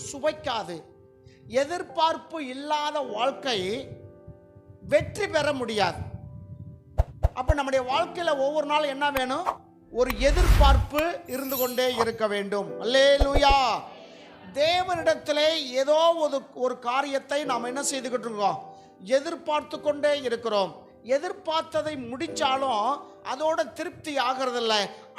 சுவைக்காது. எதிர்பார்ப்பு இல்லாத வாழ்க்கை வெற்றி பெற முடியாது. அப்ப நம்முடைய வாழ்க்கையில ஒவ்வொரு நாளும் என்ன வேணும்? ஒரு எதிர்பார்ப்பு இருந்து கொண்டே இருக்க வேண்டும். அல்லேலூயா. தேவனிடத்திலே ஏதோ ஒரு காரியத்தை நாம் என்ன செய்துகிட்டு இருக்கோம்? எதிர்பார்த்து கொண்டே இருக்கிறோம். எதிர்பார்த்ததை முடிச்சாலும் அதோட திருப்தி ஆகிறதில்ல.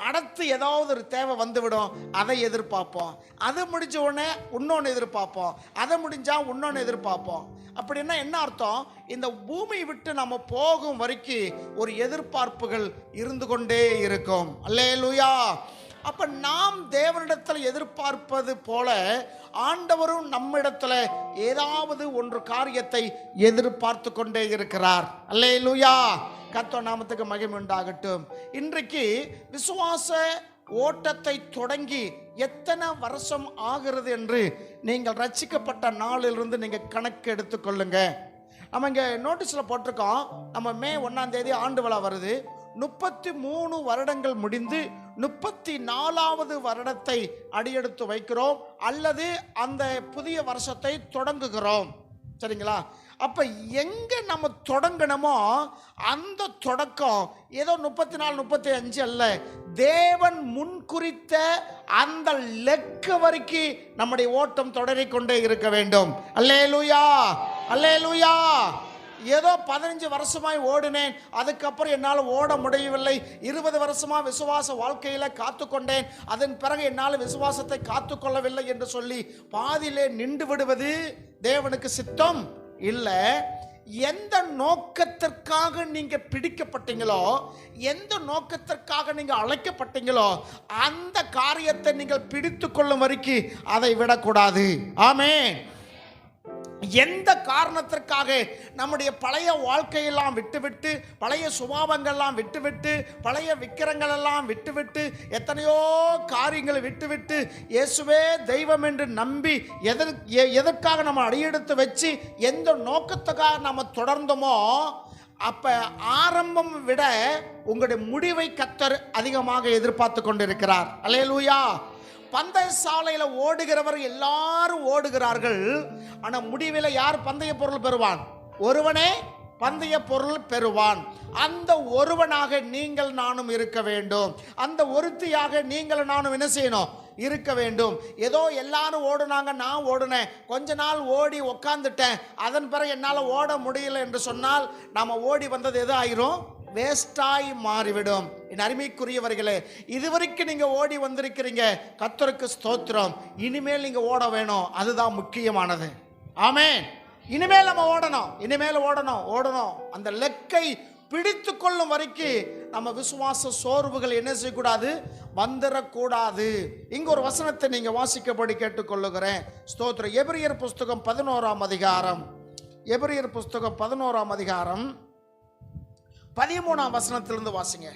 அடுத்து ஏதாவது ஒரு தேவை வந்துவிடும், அதை எதிர்பார்ப்போம். அது முடிஞ்ச உடனே இன்னொன்று எதிர்பார்ப்போம், அதை முடிஞ்சா இன்னொன்று எதிர்பார்ப்போம். அப்படின்னா என்ன அர்த்தம்? இந்த பூமி விட்டு நம்ம போகும் வரைக்கும் ஒரு எதிர்பார்ப்புகள் இருந்து கொண்டே இருக்கும். அல்லேலூயா. அப்ப நாம் தேவனிடத்தில் எதிர்பார்ப்பது போல ஆண்டவரும் நம்மிடத்தில் ஏதாவது ஒன்று காரியத்தை எதிர்பார்த்து கொண்டே இருக்கிறார். அல்லேலூயா. கர்த்தர் நாமத்துக்கு மகிமை உண்டாகட்டும். இன்றைக்கு விசுவாச ஓட்டத்தை தொடங்கி எத்தனை வருஷம் ஆகிறது என்று நீங்கள் ரட்சிக்கப்பட்ட நாளிலிருந்து நீங்கள் கணக்கு எடுத்துக்கொள்ளுங்க. நம்ம இங்கே நோட்டீஸில் போட்டிருக்கோம், நம்ம மே 1ஆம் தேதி ஆண்டு விழா வருது. 33 வருடங்கள் முடிந்து 34வது வருடத்தை அடியெடுத்து வைக்கிறோம், அல்லது அந்த புதிய வருஷத்தை தொடங்குகிறோம். சரிங்களா? அப்ப எங்க நம்ம தொடங்கணுமோ அந்த தொடக்கம் ஏதோ 34 35 அல்ல, தேவன் முன்குறித்த அந்த லெக்க வரைக்கும் நம்முடைய ஓட்டம் தொடரிக்கொண்டே இருக்க வேண்டும். அல்லேலூயா, அல்லேலூயா. ஏதோ 15 வருஷமாய் ஓடினேன், அதுக்கப்புறம் என்னால் ஓட முடியவில்லை. 20 வருஷமா விசுவாச வாழ்க்கையில காத்துக்கொண்டேன், அதன் பிறகு என்னால் விசுவாசத்தை காத்துக்கொள்ளவில்லை என்று சொல்லி பாதியிலே நின்று விடுவது தேவனுக்கு சித்தம் இல்லை. எந்த நோக்கத்திற்காக நீங்க பிடிக்கப்பட்டீங்களோ, எந்த நோக்கத்திற்காக நீங்க அழைக்கப்பட்டீங்களோ, அந்த காரியத்தை நீங்கள் பிடித்து கொள்ளும் வரைக்கும் அதை விடக்கூடாது. ஆமென். எந்த காரணத்திற்காக நம்முடைய பழைய வாழ்க்கையெல்லாம் விட்டுவிட்டு, பழைய சுபாவங்கள்லாம் விட்டுவிட்டு, பழைய விக்கிரங்கள் எல்லாம் விட்டுவிட்டு, எத்தனையோ காரியங்களை விட்டுவிட்டு இயேசுவே தெய்வம் என்று நம்பி எதற்காக நம்ம அடியெடுத்து வச்சு எந்த நோக்கத்துக்காக நம்ம தொடர்ந்தோமோ, அப்ப ஆரம்பம் விட உங்களுடைய முடிவை கர்த்தர் அதிகமாக எதிர்பார்த்து கொண்டிருக்கிறார். அல்லேலூயா. பந்தய சாலையில் ஓடுகிறவர் எல்லாரும் ஓடுகிறார்கள், ஆனா முடிவில் யார் பந்தய பொருள் பெறுவான்? ஒருவனே பந்தய பொருள் பெறுவான். அந்த ஒருவனாக நீங்கள் நானும் இருக்க வேண்டும். அந்த ஒருத்தியாக நீங்கள் நானும் என்ன செய்யணும்? இருக்க வேண்டும். ஏதோ எல்லாரும் ஓடுனாங்க, நான் ஓடுனேன், கொஞ்ச நாள் ஓடி உக்காந்துட்டேன், அதன் பிறகு என்னால் ஓட முடியல என்று சொன்னால் நாம ஓடி வந்தது எது ஆயிரும்? வேஸ்டாய் மாறிவிடும். என் அருமைக்குரியவர்களே, இதுவரைக்கும் நீங்க ஓடி வந்திருக்கிறீங்க, கர்த்தருக்கு ஸ்தோத்திரம். இனிமேல் நீங்க ஓட வேணும், அதுதான் முக்கியமானது. ஆமென். இனிமேல் நம்ம ஓடணும், இனிமேல் ஓடணும். அந்த லெக்கை பிடித்து கொள்ளும் வரைக்கும் நம்ம விசுவாச சோர்வுகள் என்ன செய்யக்கூடாது? வந்துடக்கூடாது. இங்க ஒரு வசனத்தை நீங்க வாசிக்கப்படி கேட்டுக்கொள்ளுகிறேன். ஸ்தோத்திரம். எபிரியர் புஸ்தகம் 11ஆம் அதிகாரம், எபிரியர் புஸ்தகம் 11ஆம் அதிகாரம் 13ஆம் வசனத்திலிருந்து வாசிங்க.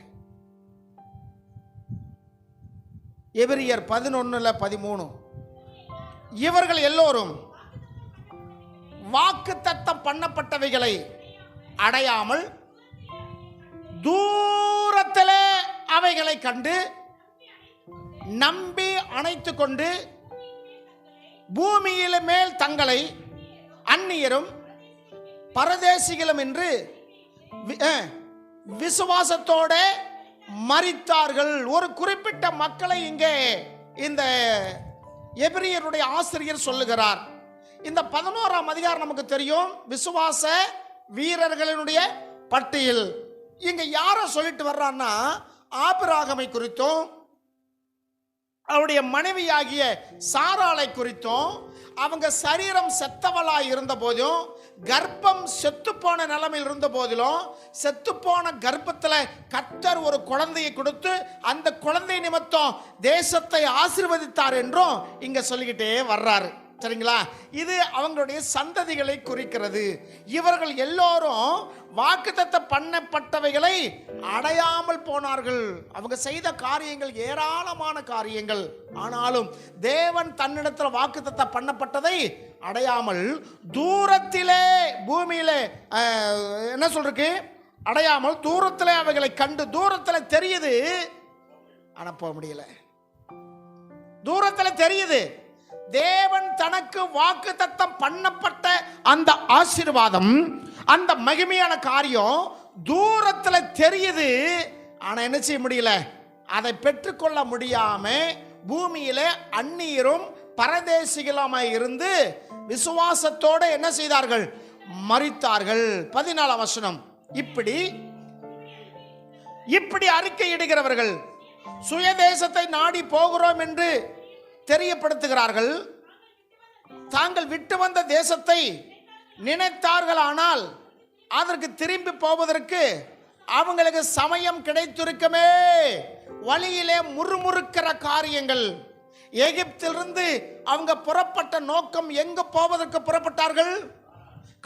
எபிரியர் 11:13. இவர்கள் எல்லோரும் வாக்குத்தத்தம் பண்ணப்பட்டவைகளை அடையாமல் தூரத்திலே அவைகளை கண்டு நம்பி அணைத்து கொண்டு பூமியில மேல் தங்களை அந்நியரும் பரதேசிகளும் என்று விசுவாசத்தோட மரித்தார்கள். ஒரு குறிப்பிட்ட மக்களை இங்கே இந்த எபிரியருடைய ஆசிரியர் சொல்லுகிறார். இந்த 11ஆம் அதிகாரம் நமக்கு தெரியும், விசுவாச வீரர்களினுடைய பட்டியல். இங்க யார சொல்லிட்டு வர்றான்னா, ஆபிரகாமை குறித்தும் அவருடைய மனைவியாகிய சாராளை குறித்தும், அவங்க சரீரம் செத்தவளாய் இருந்த போதும், கர்ப்பம் செத்துப்போன நிலைமையில் இருந்த போதிலும், செத்துப்போன கர்ப்பத்தில் கர்த்தர் ஒரு குழந்தையை கொடுத்து அந்த குழந்தை நிமித்தம் தேசத்தை ஆசீர்வதித்தார் என்றும் இங்க சொல்லிக்கிட்டே வர்றாரு. சரிங்களா? இது அவங்களுடைய சந்ததிகளை குறிக்கிறது. இவர்கள் எல்லோரும் வாக்குத்தத்தம் பண்ணப்பட்டவைகளை அடையாமல் போனார்கள். அவங்க செய்த காரியங்கள் ஏராளமான காரியங்கள், ஆனாலும் தேவன் தன்னிடத்தில் வாக்குத்தத்தம் பண்ணப்பட்டதை அடையாமல் தூரத்திலே, பூமியிலே என்ன சொல்றதுக்கு, அடையாமல் தூரத்திலே அவைகளை கண்டு, தூரத்தில் தெரியுது ஆனா போக முடியல. தூரத்தில் தெரியுது, தேவன் தனக்கு வாக்குத்தத்தம் பண்ணப்பட்ட அந்த ஆசீர்வாதம், அந்த மகிமையான காரியம் தூரத்துல தெரியுது. ஆனா என்ன செய்ய முடியல, அதை பெற்றுக்கொள்ள முடியாம பூமியிலே அந்நியரும் பரதேசிகளுமாய் இருந்து விசுவாசத்தோட என்ன செய்தார்கள், மரித்தார்கள். 14 வசனம். இப்படி அறிக்கையிடுகிறவர்கள் சுயதேசத்தை நாடி போகிறோம் என்று தெரியப்படுத்துகிறார்கள். தாங்கள் விட்டு வந்த தேசத்தை நினைத்தார்கள், ஆனால் அதற்கு திரும்பி போவதற்கு அவங்களுக்கு சமயம் கிடைத்திருக்குமே. வழியிலே முறுமுறுக்கிற காரியங்கள். எகிப்திலிருந்து அவங்க புறப்பட்ட நோக்கம், எங்க போவதற்கு புறப்பட்டார்கள்?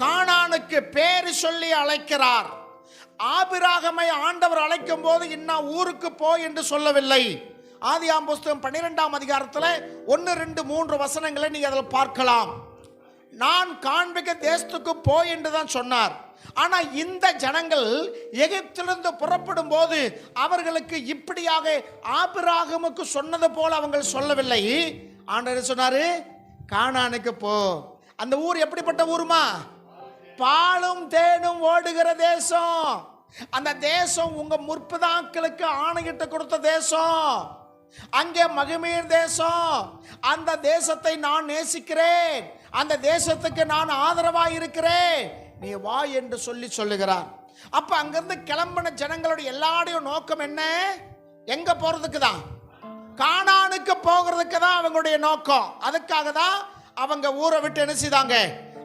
கானானுக்கு பேரு சொல்லி அழைக்கிறார். ஆபிரகாமை ஆண்டவர் அழைக்கும் போது இன்னும் ஊருக்கு போ என்று சொல்லவில்லை. ஆதியாகமம் புஸ்தகம் 12ஆம் அதிகாரத்தில் 1, 2, 3 வசனங்களை நீங்க அதில் பார்க்கலாம். நான் காண்பிக்க தேசத்துக்கு போ என்று தான் சொன்னார். ஆனா இந்த ஜனங்கள் எகிப்திலிருந்து புறப்படும் போது அவர்களுக்கு இப்படியாக ஆபிரகாமுக்கு சொன்னது போல அவங்க சொல்லவில்லை. ஆண்டவர் சொன்னாரு, கானானுக்கு போ. அந்த ஊர் எப்படிப்பட்ட ஊருமா? பாலும் தேனும் ஓடுகிற தேசம். அந்த தேசம் உங்க முற்பிதாக்களுக்கு ஆணையிட்டு கொடுத்த தேசம். அங்கே மகிமையின் தேசம். அந்த தேசத்தை நான் நேசிக்கிறேன், அந்த தேசத்துக்கு நான் ஆதரவாக இருக்கிறேன், நீ வா என்று சொல்லுகிறார். அப்ப அங்கிருந்து கிளம்பின ஜனங்களுடைய எல்லாருடைய நோக்கம் என்ன? எங்க போறதுக்கு தான்? கானானுக்கு போகிறதுக்கு தான் அவங்களுடைய நோக்கம். அதுக்காக தான் அவங்க ஊரை விட்டு என்ன செய்தாங்க?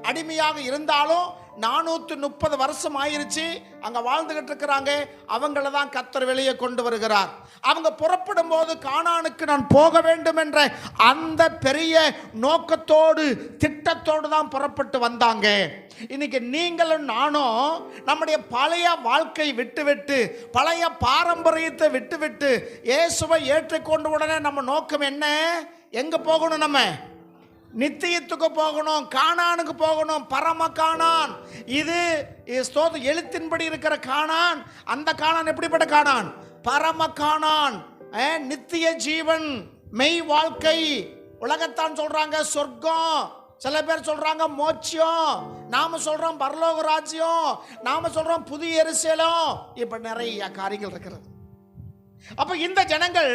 அடிமையாக இருந்தாலும் 430 வருஷம் ஆயிருச்சு அங்க வாழ்ந்துகிட்டு இருக்கிறாங்க. அவங்கள தான் கர்த்தர் வெளியே கொண்டு வருகிறார். அவங்க புறப்படும் போது கானானுக்கு நான் போக வேண்டும் என்ற அந்த பெரிய நோக்கத்தோடு திட்டத்தோடு தான் புறப்பட்டு வந்தாங்க. இன்னைக்கு நீங்களும் நானும் நம்முடைய பழைய வாழ்க்கை விட்டுவிட்டு, பழைய பாரம்பரியத்தை விட்டுவிட்டு இயேசுவை ஏற்றுக்கொண்டு உடனே நம்ம நோக்கம் என்ன? எங்க போகணும்? நம்ம நித்தியத்துக்கு போகணும், கானானுக்கு போகணும். பரம கானான். இது எழுத்தின்படி இருக்கிற கானான். அந்த கானான் எப்படிப்பட்ட கானான்? பரம கானான், நித்திய ஜீவன், மெய் வாழ்க்கை. உலகத்தான் சொல்றாங்க சொர்க்கம், சில பேர் சொல்றாங்க மோட்சம், நாம சொல்றோம் பரலோக ராஜ்யம், நாம சொல்றோம் புதிய எருசலேம். இப்ப நிறைய காரியங்கள் இருக்கிறது. அப்ப இந்த ஜனங்கள்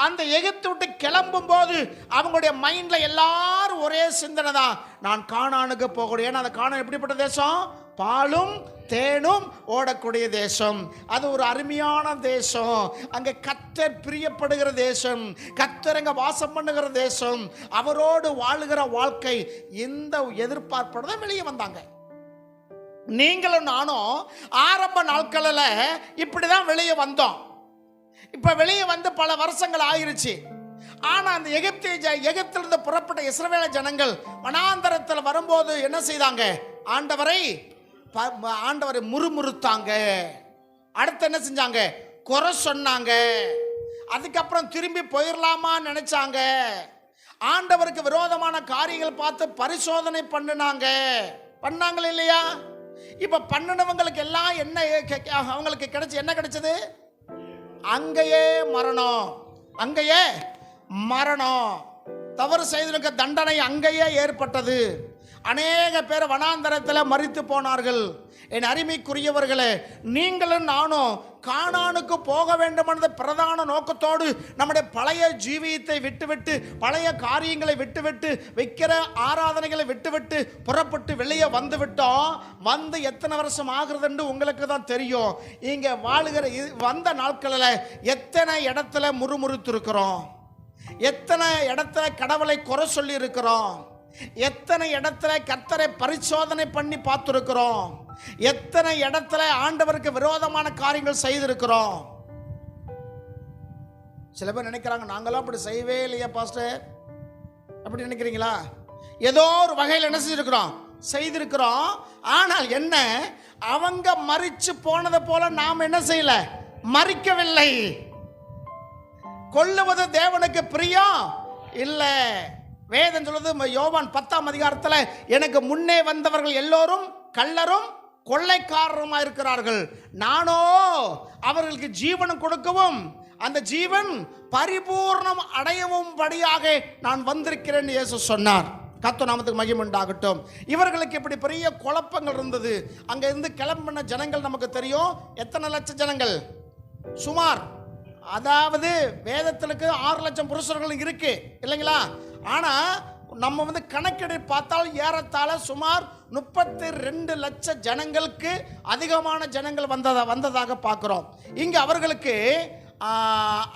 அந்த எகிப்து விட்டு கிளம்பும் போது அவங்களுடைய மைண்ட்ல எல்லாரும் ஒரே சிந்தனை தான், நான் கானானுக்கு போகணும். ஏன்னா அந்த கானான் எப்படிப்பட்ட தேசம்? பாலும் தேனும் ஓடக்கூடிய தேசம். அது ஒரு அருமையான தேசம். அங்க கர்த்தர் பிரியப்படுகிற தேசம், கர்த்தர் அங்க வாசம் பண்ணுகிற தேசம், அவரோடு வாழுகிற வாழ்க்கை. இந்த எதிர்பார்ப்போட வெளியே வந்தாங்க. நீங்களும் நானும் ஆரம்ப நாட்களில் இப்படிதான் வெளியே வந்தோம். இப்ப வெளியே வந்து பல வருஷங்கள் ஆயிருச்சு. ஆனா அந்த எகிப்திலிருந்து புறப்பட்ட இஸ்ரவேல ஜனங்கள் வனாந்தரத்தில் வரும்போது என்ன செய்தாங்க? ஆண்டவரை முறுமுறுத்தாங்க. அடுத்து என்ன செஞ்சாங்க? குறை சொன்னாங்க. அதுக்கப்புறம் திரும்பி போயிடலாமா நினைச்சாங்க. ஆண்டவருக்கு விரோதமான காரியங்கள் பார்த்து பரிசோதனை பண்ணாங்க இல்லையா? இப்ப பண்ணினவங்களுக்கு எல்லாம் என்ன அவங்களுக்கு கிடைச்சு? என்ன கிடைச்சது? அங்கேயே மரணம். தவறு செய்தவர்களுக்கு தண்டனை அங்கேயே ஏற்பட்டது. அநேக பேர் வனாந்தரத்தில் மரித்து போனார்கள். என் அருமைக்குரியவர்களே, நீங்களும் நானும் கானானுக்கு போக வேண்டும் என்ற பிரதான நோக்கத்தோடு நம்முடைய பழைய ஜீவியத்தை விட்டுவிட்டு, பழைய காரியங்களை விட்டுவிட்டு, வைக்கிற ஆராதனைகளை விட்டுவிட்டு புறப்பட்டு வெளியே வந்து விட்டோம். வந்து எத்தனை வருஷம் ஆகுறதுன்னு உங்களுக்கு தான் தெரியும். இங்கே வாழுகிற வந்த நாட்களில் எத்தனை இடத்துல முறுமுறுத்து இருக்கிறோம், எத்தனை இடத்துல கடவுளை குறை சொல்லி இருக்கிறோம், எத்தனை இடத்துல கர்த்தரை பரிசோதனை பண்ணி பார்த்துருக்கிறோம், எத்தனை இடத்துல ஆண்டவருக்கு விரோதமான காரியங்கள் செய்திருக்கிறோம். சில பேர் நினைக்கிறாங்க, நாங்களாம் அப்படி செய்யவே இல்லையா பாஸ்டர், அப்படி நினைக்கிறீங்களா? ஏதோ ஒரு வகையில் என்ன செய்திருக்கிறோம். ஆனால் என்ன, அவங்க மரிச்சு போனதை போல நாம் என்ன செய்யல? மரிக்கவில்லை. கொல்லுவது தேவனுக்கு பிரியம் இல்லை. வேதம் சொல்லுது, யோவான் 10ஆம் அதிகாரத்தில், எனக்கு முன்னே வந்தவர்கள் எல்லோரும் கள்ளரும் கொள்ளைக்காரருமா இருக்கிறார்கள். நானோ அவர்களுக்கு ஜீவனம் கொடுக்கவும் அந்த ஜீவன் பரிபூர்ணம் அடையவும் படியாக நான் வந்திருக்கிறேன் இயேசு சொன்னார். கர்த்தர் நாமத்துக்கு மகிமை உண்டாகட்டும். இவர்களுக்கு இப்படி பெரிய குழப்பங்கள் இருந்தது. அங்க இருந்து கிளம்பின ஜனங்கள் நமக்கு தெரியும். எத்தனை லட்சம் ஜனங்கள்? சுமார், அதாவது வேதத்திற்கு 6 லட்சம் புருஷர்கள் இருக்கு இல்லைங்களா? ஆனா நம்ம கணக்கெடு பார்த்தால் ஏறத்தாழ சுமார் 32 லட்சம் ஜனங்களுக்கு அதிகமான ஜனங்கள் வந்ததாக பார்க்கிறோம். இங்க அவர்களுக்கு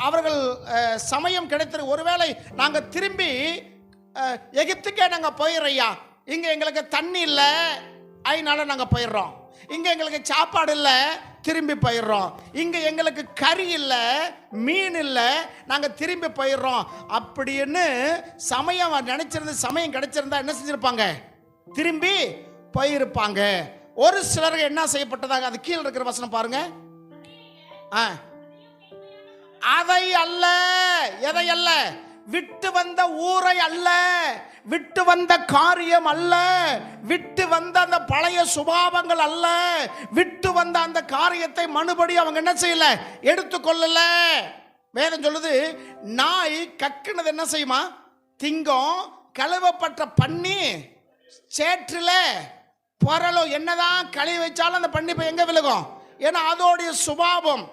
அவர்கள் சமயம் கிடைத்தது. ஒருவேளை நாங்க திரும்பி எகிப்துக்கே நாங்க போயிடுறையா, இங்க எங்களுக்கு தண்ணி இல்லை, அதனால நாங்க போயிடுறோம். இங்க எங்களுக்கு சாப்பாடு இல்லை, திரும்பி போயிடுறோம். இங்க எங்களுக்கு கறி இல்லை, மீன் இல்லை, நாங்க திரும்பி போயிடுறோம் அப்படின்னு சமயம் நினைச்சிருந்து சமயம் கிடைச்சிருந்தா என்ன செஞ்சிருப்பாங்க? திரும்பி போயிருப்பாங்க. ஒரு சிலருக்கு என்ன செய்யப்பட்டதாக அது கீழே இருக்கிற வசனம் பாருங்க. அதை அல்ல, எதை அல்ல? விட்டு வந்த ஊரை அல்ல, விட்டு வந்த காரியம் அல்ல, விட்டு வந்த அந்த பழைய சுபாவங்கள் அல்ல, விட்டு வந்த அந்த காரியத்தை மறுபடி அவங்க என்ன செய்யல? எடுத்துக்கொள்ளல. வேதம் சொல்லுது, நாய் கக்குனது என்ன செய்யுமா? திங்கம். கழுவப்பட்ட பண்ணி சேற்றுல பொறலும். என்னதான் கழுவி வச்சாலும் அந்த பண்ணி போய் எங்க விழுகும்? ஏன்னா அதோடைய சுபாவம்.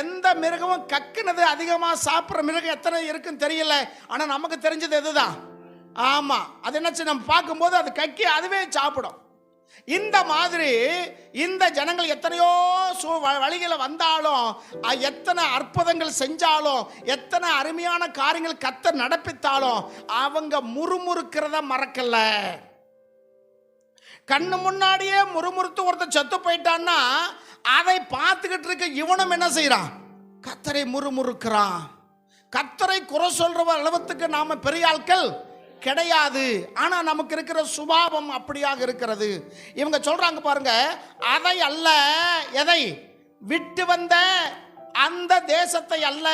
எந்த மிருகமும் கக்குனது அதிகமாக சாப்பிட்ற மிருகம் எத்தனை இருக்குன்னு தெரியல. ஆனால் நமக்கு தெரிஞ்சது எதுதான்? ஆமாம், அது என்ன நம்ம பார்க்கும்போது அது கக்கி அதுவே சாப்பிடும். இந்த மாதிரி இந்த ஜனங்கள் எத்தனையோ வழிகளை வந்தாலும், எத்தனை அற்புதங்கள் செஞ்சாலும், எத்தனை அருமையான காரியங்கள் கர்த்தர் நடப்பித்தாலும் அவங்க முறுமுறுக்கிறத மறக்கல. கண்ணு முன்னாடியே முறுமுறுத்து ஒருத்தர் செத்து போயிட்டான்னா அதை பார்த்துக்கிட்டு இருக்க இவனும் என்ன செய்யறான்? கர்த்தரை முறுமுறுக்கிறான். கர்த்தரை குறை சொல்ற அளவுக்கு நாம பெரிய ஆட்கள் கிடையாது. ஆனா நமக்கு இருக்கிற சுபாவம் அப்படியாக இருக்கிறது. இவங்க சொல்றாங்க பாருங்க, அதை அல்ல, எதை? விட்டு வந்த அந்த தேசத்தை அல்ல,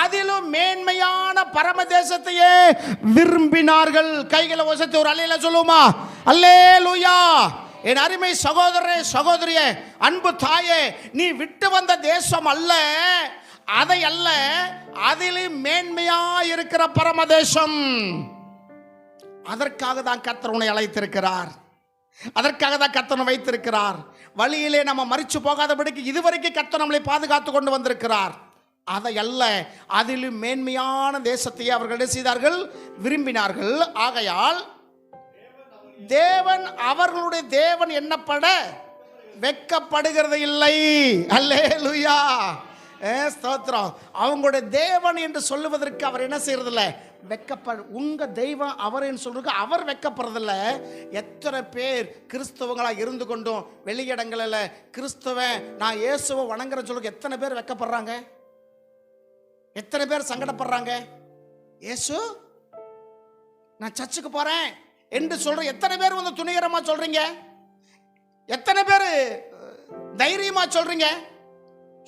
அதிலும் மேன்மையான பரம தேசத்தையே விரும்பினார்கள். கைகளை ஒசத்தி ஒரு அல்லேலூயா சொல்லுமா? அல்லேலூயா. என் அருமை சகோதரரே, சகோதரியே, அன்பு தாயே, நீ விட்டு வந்த தேசம் அல்ல, அதை அல்ல, அதிலும் மேன்மையா இருக்கிற பரமதேசம். அதற்காக தான் கர்த்தர் உன்னை அழைத்திருக்கிறார். அதற்காக தான் கர்த்தர் வைத்திருக்கிறார். வழியிலே நம்ம மரிச்சு போகாதபடிக்கு இதுவரைக்கும் கர்த்தர் நம்மளை பாதுகாத்து கொண்டு வந்திருக்கிறார். அதை அல்ல, அதிலும் மேன்மையான தேசத்தையே அவர்கள் செய்தார்கள், விரும்பினார்கள். ஆகையால் தேவன் அவர்களுடைய தேவன் என்னப்பட வெட்கப்படுகிறது இல்லை. அல்லேலூயா, ஸ்தோத்திரம். அவங்களுடைய தேவன் என்று சொல்லுவதற்கு அவர் என்ன செய்யறதில்ல? உங்க தெய்வம் அவர்ன்னு சொல்றதுக்கு அவர் வெட்கப்படுறதில்ல. எத்தனை பேர் கிறிஸ்தவங்களா இருந்து கொண்டும் வெளியிடங்களில் கிறிஸ்தவன் நான் இயேசுவை வணங்குற சொல்லுக்கு எத்தனை பேர் வெட்கப்படுறாங்க? எத்தனை பேர் சங்கடப்படுறாங்க? இயேசு நான் சர்ச்சுக்கு போறேன் என்று சொல்ற எத்தனை பேர் துணிகரமா சொல்றீங்க? எத்தனை பேர் தைரியமா சொல்றீங்க?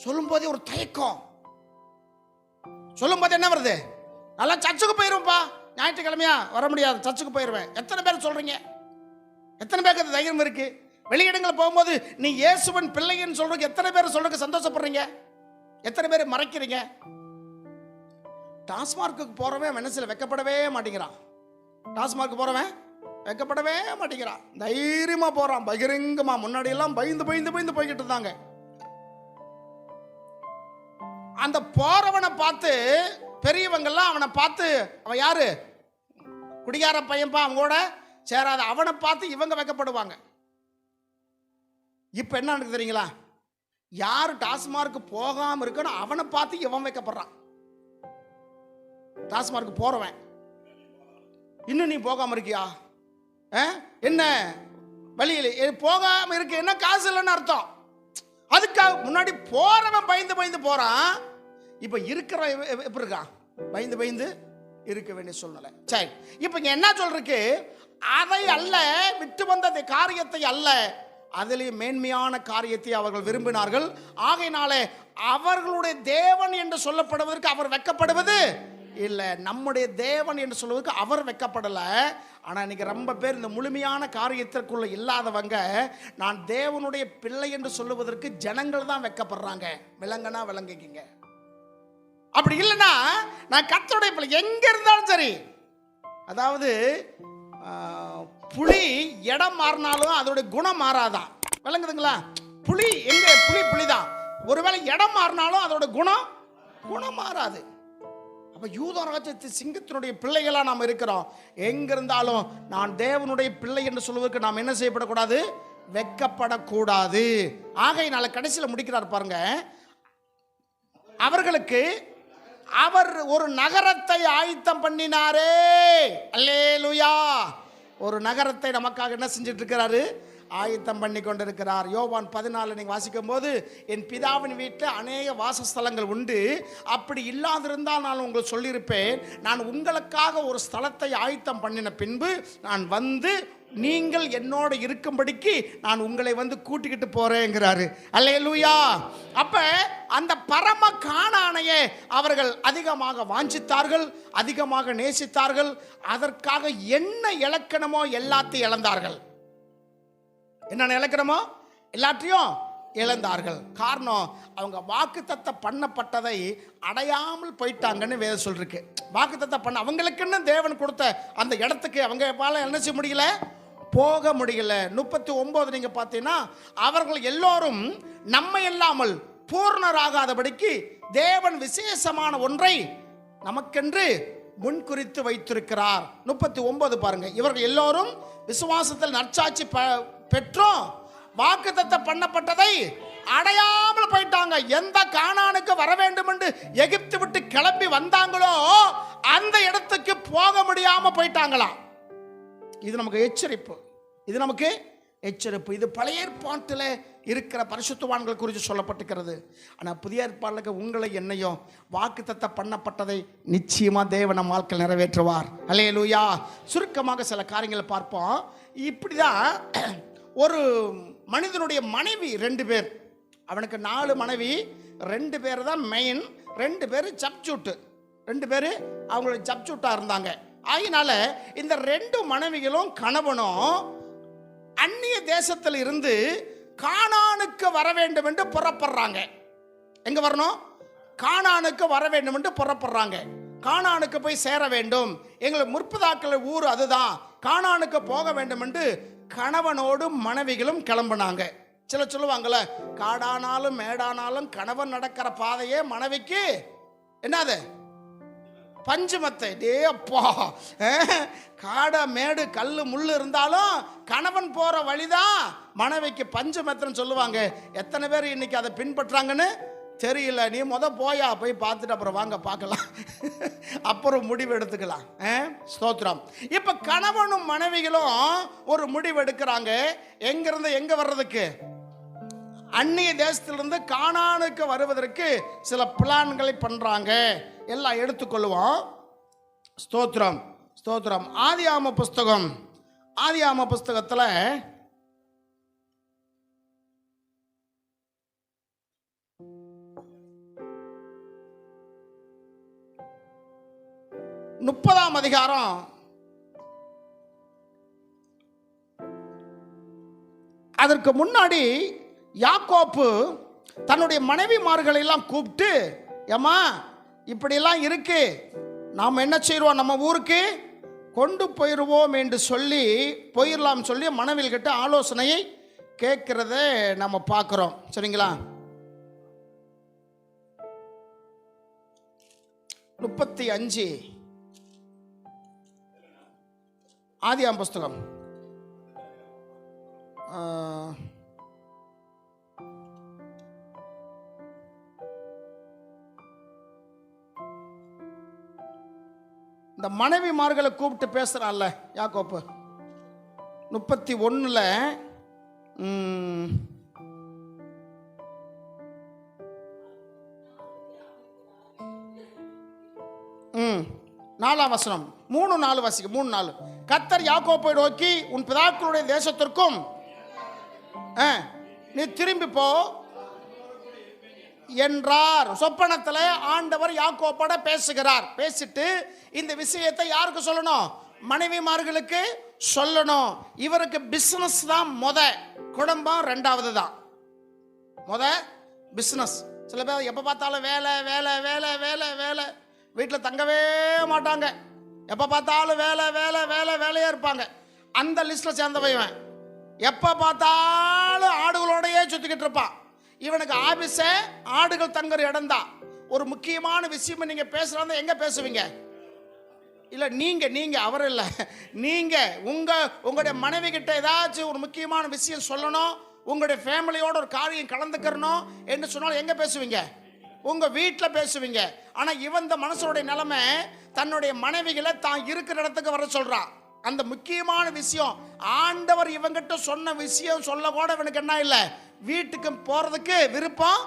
சொல்லும் போதே ஒரு தயக்கம். சொல்லும் போது என்ன வருது? நல்லா சர்ச்சுக்கு போயிருவேன்ப்பா, ஞாயிற்றுக்கிழமையா வர முடியாது, சர்ச்சுக்கு போயிருவேன். எத்தனை பேர் சொல்றீங்க? எத்தனை பேருக்கு தைரியம் இருக்கு? வெளியிடங்கள் போகும்போது நீ இயேசுவின் பிள்ளைன்னு சொல்றதுக்கு எத்தனை பேர் சொல்றதுக்கு சந்தோஷப்படுறீங்க? எத்தனை பேர் மறைக்கிறீங்க? டாஸ்மார்க்கு போறவன் மனசுல வெக்கப்படவே மாட்டேங்கிறான். டாஸ்மார்க்கு போறவன் வெக்கப்படவே மாட்டேங்கிறான். தைரியமா போறான், பகிரங்கமா. முன்னாடி எல்லாம் பயந்து பயந்து பயந்து போய்கிட்டு இருந்தாங்க. அந்த போறவனை பார்த்து பெரியவங்கெல்லாம் அவனை பார்த்து, அவன் யாரு? குடிகார பையன்பா, அவங்க கூட சேராத, அவனை பார்த்து இவங்க வெக்கப்படுவாங்க. இப்ப என்ன நடக்குது தெரியுங்களா? யாரு டாஸ்மார்க்கு போகாம இருக்கணும் அவனை பார்த்து இவன் வைக்கப்படுறான். டாஸ்மார்க்கு போறவன், இன்னும் நீ போகாம இருக்கியா? என்ன வழியில் போகாம இருக்கு? என்ன காசு இல்லைன்னு அர்த்தம். அதுக்காக முன்னாடி போறவன் பயந்து பயந்து போறான். இப்ப இருக்கிற எப்படி இருக்கான்? பயந்து பயந்து இருக்க வேண்டிய சூழ்நிலை. சரி, இப்ப இங்க என்ன சொல்றதுக்கு? அதை அல்ல, விட்டு வந்த காரியத்தை அல்ல, அதிலேயே மேன்மையான காரியத்தை அவர்கள் விரும்பினார்கள். ஆகையினாலே அவர்களுடைய தேவன் என்று சொல்லப்படுவதற்கு அவர் வெட்கப்படுவது இல்லை. நம்முடைய தேவன் என்று சொல்வதற்கு அவர் வெட்கப்படலை. ஆனால் இன்னைக்கு ரொம்ப பேர் இந்த முழுமையான காரியத்திற்குள்ள இல்லாதவங்க நான் தேவனுடைய பிள்ளை என்று சொல்லுவதற்கு ஜனங்கள் தான் வெட்கப்படுறாங்க. விளங்குனா விளங்கிக்கிங்க. அப்படி இல்லைன்னா நான் கர்த்தருடைய பிள்ளை எங்க இருந்தாலும் சரி. அதாவது புலி இடம் மாறினாலும் அதோடைய குணம் மாறாதான். விளங்குதுங்களா? புலி எங்க புலிதான். ஒருவேளை இடம் மாறினாலும் அதோட குணம் மாறாது. அப்ப யூத ராஜ்யத்து சிங்கத்தினுடைய பிள்ளைகளா நாம் இருக்கிறோம். எங்க இருந்தாலும் நான் தேவனுடைய பிள்ளை என்று சொல்வதற்கு நாம் என்ன செய்யப்படக்கூடாது? வெட்கப்படக்கூடாது. ஆகையினால கடைசியில் முடிக்கிறார் பாருங்க. அவர்களுக்கு அவர் ஒரு நகரத்தை ஆயத்தம் பண்ணினாரே. அல்லேலூயா. ஒரு நகரத்தை நமக்காக என்ன செஞ்சிட்டு இருக்கிறாரு? ஆயத்தம் பண்ணி கொண்டிருக்கிறார். யோவான் 14 நீங்கள் வாசிக்கும் போது என் பிதாவின் வீட்டில் அநேக வாசஸ்தலங்கள் உண்டு, அப்படி இல்லாதிருந்தால் நான் உங்களுக்கு சொல்லியிருப்பேன். நான் உங்களுக்காக ஒரு ஸ்தலத்தை ஆயத்தம் பண்ணின பின்பு நான் வந்து நீங்கள் என்னோட இருக்கும்படிக்கு நான் உங்களை வந்து கூட்டிக்கிட்டு போறேங்கிறாரு. அல்லேலூயா. அப்ப அந்த பரம கானானையே அவர்கள் அதிகமாக வாஞ்சித்தார்கள், அதிகமாக நேசித்தார்கள். அதற்காக என்ன இலக்கணமோ எல்லாத்தையும் இழந்தார்கள். என்ன இலக்கணமோ எல்லாத்தையும் இழந்தார்கள். காரணம், அவங்க வாக்குத்தத்தம் பண்ணப்பட்டதை அடையாமல் போயிட்டாங்கன்னு வேதம் சொல்லிருக்கு. வாக்குத்தத்தம் பண்ண அவங்களுக்குன்னு தேவன் கொடுத்த அந்த இடத்துக்கு அவங்க என்ன செய்ய முடியல? போக முடியல. 39 நீங்க பார்த்தீங்கன்னா அவர்கள் எல்லோரும் நம்மை இல்லாமல் பூர்ணராகாதபடிக்கு தேவன் விசேஷமான ஒன்றை நமக்கென்று முன்குறித்து வைத்திருக்கிறார். 39 பாருங்க. இவர்கள் எல்லோரும் விசுவாசத்தில் நற்சாட்சி பெற்றோம் வாக்குத்தத்தம் பண்ணப்பட்டதை அடையாமல் போயிட்டாங்க. எந்த கானானுக்கு வர வேண்டும் என்று எகிப்து விட்டு கிளம்பி வந்தாங்களோ அந்த இடத்துக்கு போக முடியாம போயிட்டாங்களாம். இது நமக்கு எச்சரிப்பு. இது பழைய ஏற்பாட்டில் இருக்கிற பரிசுத்தவான்கள் குறித்து சொல்லப்பட்டிருக்கிறது. ஆனால் புதிய ஏற்பாட்டில் உங்களை என்னையும் வாக்குத்தத்தம் பண்ணப்பட்டதை நிச்சயமா தேவன் நம் வாழ்க்கையில் நிறைவேற்றுவார். அல்லேலூயா. சுருக்கமாக சில காரியங்களை பார்ப்போம். இப்படிதான் ஒரு மனிதனுடைய மனைவி 2 பேர். அவனுக்கு 4 மனைவி, 2 பேர் தான் மெயின், 2 பேர் சப்சூட்டு, 2 பேர் அவங்களுடைய சப்சூட்டாக இருந்தாங்க. அதனால இந்த 2 மனைவிகளும் கணவனும் அந்நிய தேசத்தில் இருந்து கானானுக்கு வர வேண்டும் என்று புறப்படுறாங்க. எங்க வரணும்? கானானுக்கு வர வேண்டும் என்று புறப்படுறாங்க. கானானுக்கு போய் சேர வேண்டும், எங்களுக்கு முற்பிதாக்கள் ஊர் அதுதான், கானானுக்கு போக வேண்டும் என்று கணவனோடும் மனைவிகளும் கிளம்பினாங்க. சில சொல்லுவாங்கல்ல, காடானாலும் மேடானாலும் கணவன் நடக்கிற பாதையே மனைவிக்கு என்னது? பஞ்சுமத்தை. டே அப்பா, காடை மேடு கல்லு முள்ளு இருந்தாலும் கணவன் போற வழிதான் மனைவிக்கு பஞ்சுமத்தன்னு சொல்லுவாங்க. எத்தனை பேர் இன்னைக்கு அதை பின்பற்றாங்கன்னு தெரியல. நீ போயா போய் பார்த்துட்டு அப்புறம் வாங்க பார்க்கலாம், அப்புறம் முடிவு எடுத்துக்கலாம். ஸ்தோத்திரம். இப்ப கணவனும் மனைவிகளும் ஒரு முடிவு எடுக்கிறாங்க. எங்கிருந்து எங்க வர்றதுக்கு? அந்நிய தேசத்திலிருந்து கானானுக்கு வருவதற்கு சில பிளான்களை பண்றாங்க. எல்லாம் எடுத்துக்கொள்வோம். ஸ்தோத்திரம் ஸ்தோத்திரம். ஆதியாம புஸ்தகத்தில் 30ஆம் அதிகாரம் அதற்கு முன்னாடி யாக்கோப்பு தன்னுடைய மனைவிமார்களை எல்லாம் கூப்பிட்டு, ஏம்மா இப்படியெல்லாம் இருக்கு, நாம் என்ன செய்வோம், நம்ம ஊருக்கு கொண்டு போயிடுவோம் என்று போயிடலாம் சொல்லி மனைவிகிட்ட ஆலோசனையை கேட்கிறத நம்ம பார்க்குறோம். சரிங்களா? 35 ஆதியாம் புஸ்தகம் இந்த மனைவிமார்களை கூப்பிட்டு பேசுறான்ல யாக்கோப்பு 31 4ஆம் வசனம் 3-4 வாசிக்க. 3-4. கர்த்தர் யாக்கோப்பை நோக்கி, உன் பிதாக்களுடைய தேசத்திற்கும் நீ திரும்பி போ, என்றார். சொப்பனத்துல ஆண்டவர் யாக்கோபோட பேசுகிறார். பேசிட்டு இந்த விஷயத்தை யாருக்கு சொல்லணும்? மனைவிமார்களுக்கு சொல்லணும். இவருக்கு பிசினஸ் தான் குடும்பம் ரெண்டாவது தான். பிசினஸ். சில பேர் எப்ப பார்த்தாலும் வேலை வேலை வேலை வேலை வேலை, வீட்டில் தங்கவே மாட்டாங்க. எப்ப பார்த்தாலும் வேலை வேலை வேலை வேலையே இருப்பாங்க. அந்த லிஸ்ட்ல சேர்ந்தவன் எப்ப பார்த்தாலும் ஆடுகளோடையே சுத்திக்கிட்டு இருப்பான். இவனுக்கு ஆபீஸ ஆடுகள் தங்குற இடம் தான். ஒரு முக்கியமான விஷயம் நீங்க பேசுறதா எங்க பேசுவீங்க? இல்ல நீங்க அவர் இல்ல, நீங்க உங்களுடைய மனைவி கிட்ட ஏதாச்சும் ஒரு முக்கியமான விஷயம் சொல்லணும், உங்களுடைய ஃபேமிலியோட ஒரு காரியம் கலந்துக்கிறணும் என்று சொன்னால் எங்க பேசுவீங்க? உங்க வீட்டில் பேசுவீங்க. ஆனா இவன் மனசோடைய நிலைமை தன்னுடைய மனைவிகளை தான் இருக்கிற இடத்துக்கு வர சொல்றான். அந்த முக்கியமான விஷயம் ஆண்டவர் இவங்கிட்ட சொன்ன விஷயம் சொல்ல கூட இவனுக்கு என்ன இல்லை, வீட்டுக்கு போறதுக்கு விருப்பம்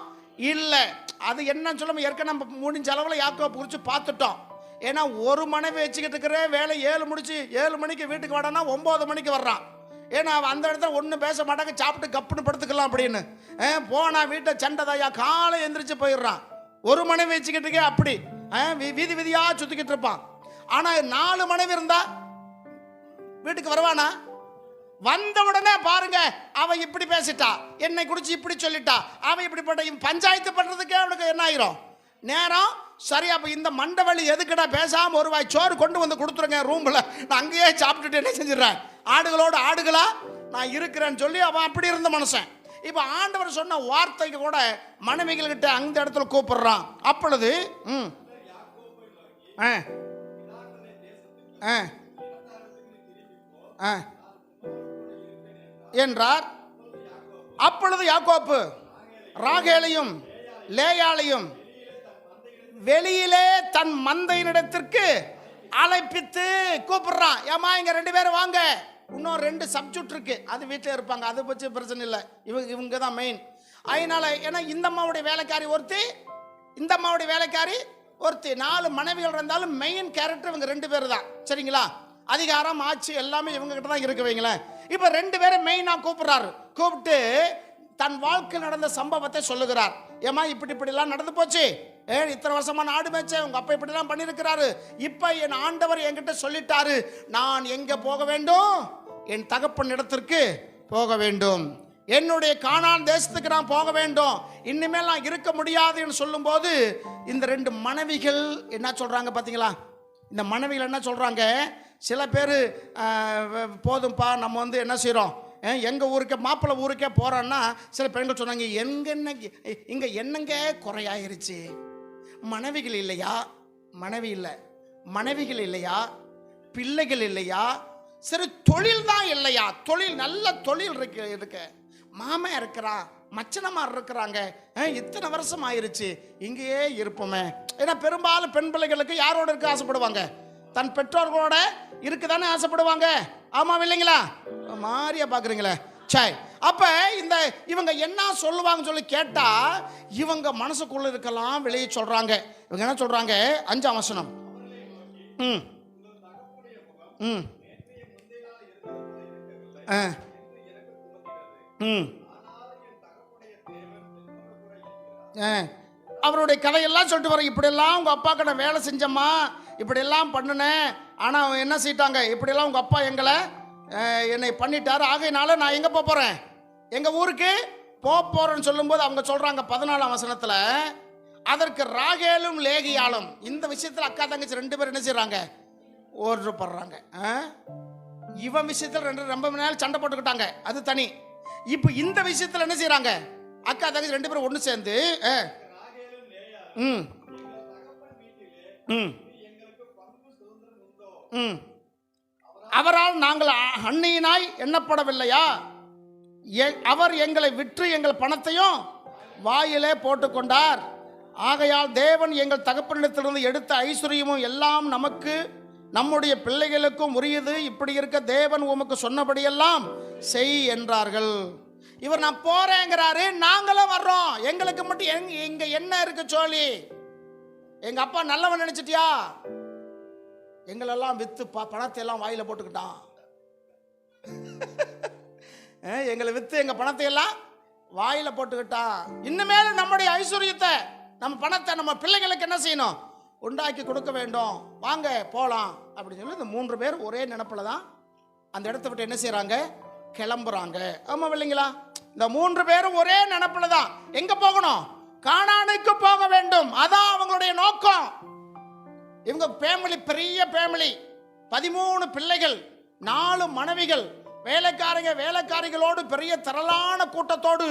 இல்லை. அது என்னன்னு சொல்ல ஏற்கனவே நம்ம முடிஞ்ச அளவில் யாக்கோபு குறித்து பார்த்துட்டோம். ஏன்னா ஒரு மனைவி வச்சுக்கிட்டு இருக்கிற வேலை 7 முடிச்சு 7 மணிக்கு வீட்டுக்கு வரானா 9 மணிக்கு வர்றான். ஏன்னா அந்த இடத்துல ஒன்றும் பேச மாட்டாங்க, சாப்பிட்டு கப்புன்னு படுத்துக்கலாம் அப்படின்னு. போனா வீட்டை சண்டைதாயா காலை எந்திரிச்சு போயிடுறான். ஒரு மனைவி வச்சுக்கிட்டு அப்படி வீதி வீதியா சுத்திக்கிட்டு இருப்பான். ஆனா 4 மனைவி இருந்தா வீட்டுக்கு வருவானா? வந்த உடனே பாருங்க, அவன் இப்படி பேசிட்டா, என்னை குறிச்சு இப்படி சொல்லிட்டா, அவன் இப்படிப்பட்ட பஞ்சாயத்து பண்றதுக்கே அவனுக்கு என்ன ஆயிரும் நேரம். சரி, அப்ப இந்த மண்டவழி எதுக்குடா பேசாம ஒரு வாய் சோறு கொண்டு வந்து கொடுத்துருங்க ரூம்ல, நான் அங்கேயே சாப்பிட்டுட்டு என்ன செஞ்சிடறேன், ஆடுகளோட ஆடுகளா நான் இருக்கிறேன்னு சொல்லி அவன் அப்படி இருந்த மனுஷன். இப்ப ஆண்டவர் சொன்ன வார்த்தைக்கு கூட மனைவிகள் கிட்ட அந்த இடத்துல கூப்பிடுறான். அப்பொழுது என்றார். அப்பொழுது யாக்கோப்பு ராகேலையும் லேயாளையும் வெளியிலே தன் மந்தையினிடத்திற்கு அழைப்பித்து கூப்பிடுறான். ஏமா இங்க 2 பேரும் வாங்க. இன்னும் 2 சப்ஜெக்ட் இருக்கு, அது வீட்டில் இருப்பாங்க, அதை பற்றி பிரச்சனை இல்லை. இவங்க தான் மெயின். அதனால ஏன்னா இந்த அம்மாவுடைய வேலைக்காரி ஒருத்தி, இந்த அம்மாவுடைய வேலைக்காரி ஒருத்தி, 4 மனைவிகள் இருந்தாலும் மெயின் கேரக்டர் இவங்க 2 பேர் தான். சரிங்களா? அதிகாரம் ஆட்சி எல்லாமே இவங்க கிட்ட தான் இருக்கு வைங்களேன். இப்ப 2 பேரும் மெயினா கூப்பிடுறாரு. கூப்பிட்டு தன் வாழ்க்கை நடந்த சம்பவத்தை சொல்லுகிறார். ஏமா இப்படிலாம் நடந்து போச்சு, இத்தனை வருஷமா நாடு மேய்ச்ச உங்க அப்பா இப்படிலாம் பண்ணிருக்கிறாரு. இப்ப என் ஆண்டவர் என்கிட்ட சொல்லிட்டாரு, நான் எங்க போக வேண்டும்? என் தகப்பன் இடத்திற்கு போக வேண்டும், என்னுடைய கானான் தேசத்துக்கு நான் போக வேண்டும், இனிமேல் நான் இருக்க முடியாதுன்னு சொல்லும் போது இந்த 2 மனைவிகள் என்ன சொல்றாங்க பாத்தீங்களா? இந்த மனைவிகள் என்ன சொல்றாங்க? சில பேர் போதும்பா நம்ம என்ன செய்யறோம், எங்க ஊருக்கே மாப்பிள்ளை ஊருக்கே போறோன்னா சில பெண்கள் சொன்னாங்க, இங்க என்னங்க குறையாயிருச்சு, மனைவிகள் இல்லையா? மனைவி இல்லை, மனைவிகள் இல்லையா? பிள்ளைகள் இல்லையா? சரி தொழில் தான் இல்லையா? தொழில், நல்ல தொழில் இருக்கு, மாமா இருக்கிறா, மச்சனமார் இருக்கிறாங்க, இத்தனை வருஷம் ஆயிருச்சு, இங்கேயே இருப்போமே. ஏன்னா பெரும்பாலும் பெண் பிள்ளைகளுக்கு யாரோட இருக்க ஆசைப்படுவாங்க? தன் பெற்றோர்களோட இருக்குதானே ஆசைப்படுவாங்க. ஆமா இல்லைங்களா? மாறியா பாக்குறீங்களே. சரி, அப்ப இந்த இவங்க என்ன சொல்லுவாங்க சொல்லி கேட்டா இவங்க மனசுக்குள்ள இருக்கலாம் வெளியே சொல்றாங்க. இவங்க என்ன சொல்றாங்க? 5ஆம் வசனம். அவருடைய கதையெல்லாம் சொல்லிட்டு வர, இப்படியெல்லாம் உங்க அப்பா கிட்ட வேலை செஞ்சம்மா, இப்படியெல்லாம் பண்ணினேன், ஆனா என்ன செய்யிட்டாங்க, இப்படியெல்லாம் உங்க அப்பா என்னை பண்ணிட்டாரு, ஆகையினால நான் எங்க போறேன், எங்க ஊருக்கு போறேன்னு சொல்லும்போது அவங்க சொல்றாங்க 14ஆம் வசனத்துல, அதற்கு ராகேலும் லேகியாலும், இந்த விஷயத்துல அக்கா தங்கச்சி 2 பேரும் என்ன செய்யறாங்க? ஓடுறப்படுறாங்க. இவன் விஷயத்துல ரொம்ப நேரம் சண்டை போட்டுக்கிட்டாங்க, அது தனி. இப்ப இந்த விஷயத்துல என்ன செய்யறாங்க? அக்கா தங்கச்சி 2 பேரும் ஒண்ணு சேர்ந்து அவரால் நாங்கள் அந்நியனாய் எண்ணப்படவில்லையா? அவர் எங்களை விற்று எங்கள் பணத்தையும் வாயிலே போட்டுக்கொண்டார். ஆகையால் தேவன் எங்கள் தகப்பனிடத்திலிருந்து எடுத்த ஐஸ்வர்யமும் எல்லாம் நமக்கு நம்முடைய பிள்ளைகளுக்கும் உரியது. இப்படி இருக்க தேவன் உமக்கு சொன்னபடியெல்லாம் செய் என்றார்கள். இவர் நான் போறேங்கிறாரு, நாங்களும் வர்றோம், எங்களுக்கு மட்டும் எங்க என்ன இருக்கு சோழி? எங்க அப்பா நல்லவன் நினைச்சிட்டியா? எங்களெல்லாம் வித்து பணத்தை எல்லாம் வாயில போட்டுக்கிட்டான். எங்களை வித்து எங்க பணத்தை எல்லாம் வாயில போட்டுக்கிட்டா இனிமேல் நம்முடைய ஐஸ்வர்யத்தை, நம்ம பணத்தை நம்ம பிள்ளைகளுக்கு என்ன செய்யணும், உண்டாக்கி கொடுக்க வேண்டும், வாங்க போலாம் அப்படின்னு சொல்லி இந்த 3 பேர் ஒரே நினைப்புல தான் அந்த இடத்த விட்டு என்ன செய்யறாங்க, கிளம்புறாங்க. ஆமா இல்லைங்களா? இந்த 3 பேரும் ஒரே நினைப்புல தான் எங்க போகணும், கானானுக்கு போக வேண்டும். அதான் அவங்களுடைய நோக்கம். இவங்க ஃபேமிலி, பெரிய ஃபேமிலி, 13 பிள்ளைகள், 4 மனைவிகள், வேலைக்காரிகளோடு பெரிய திரளான கூட்டத்தோடு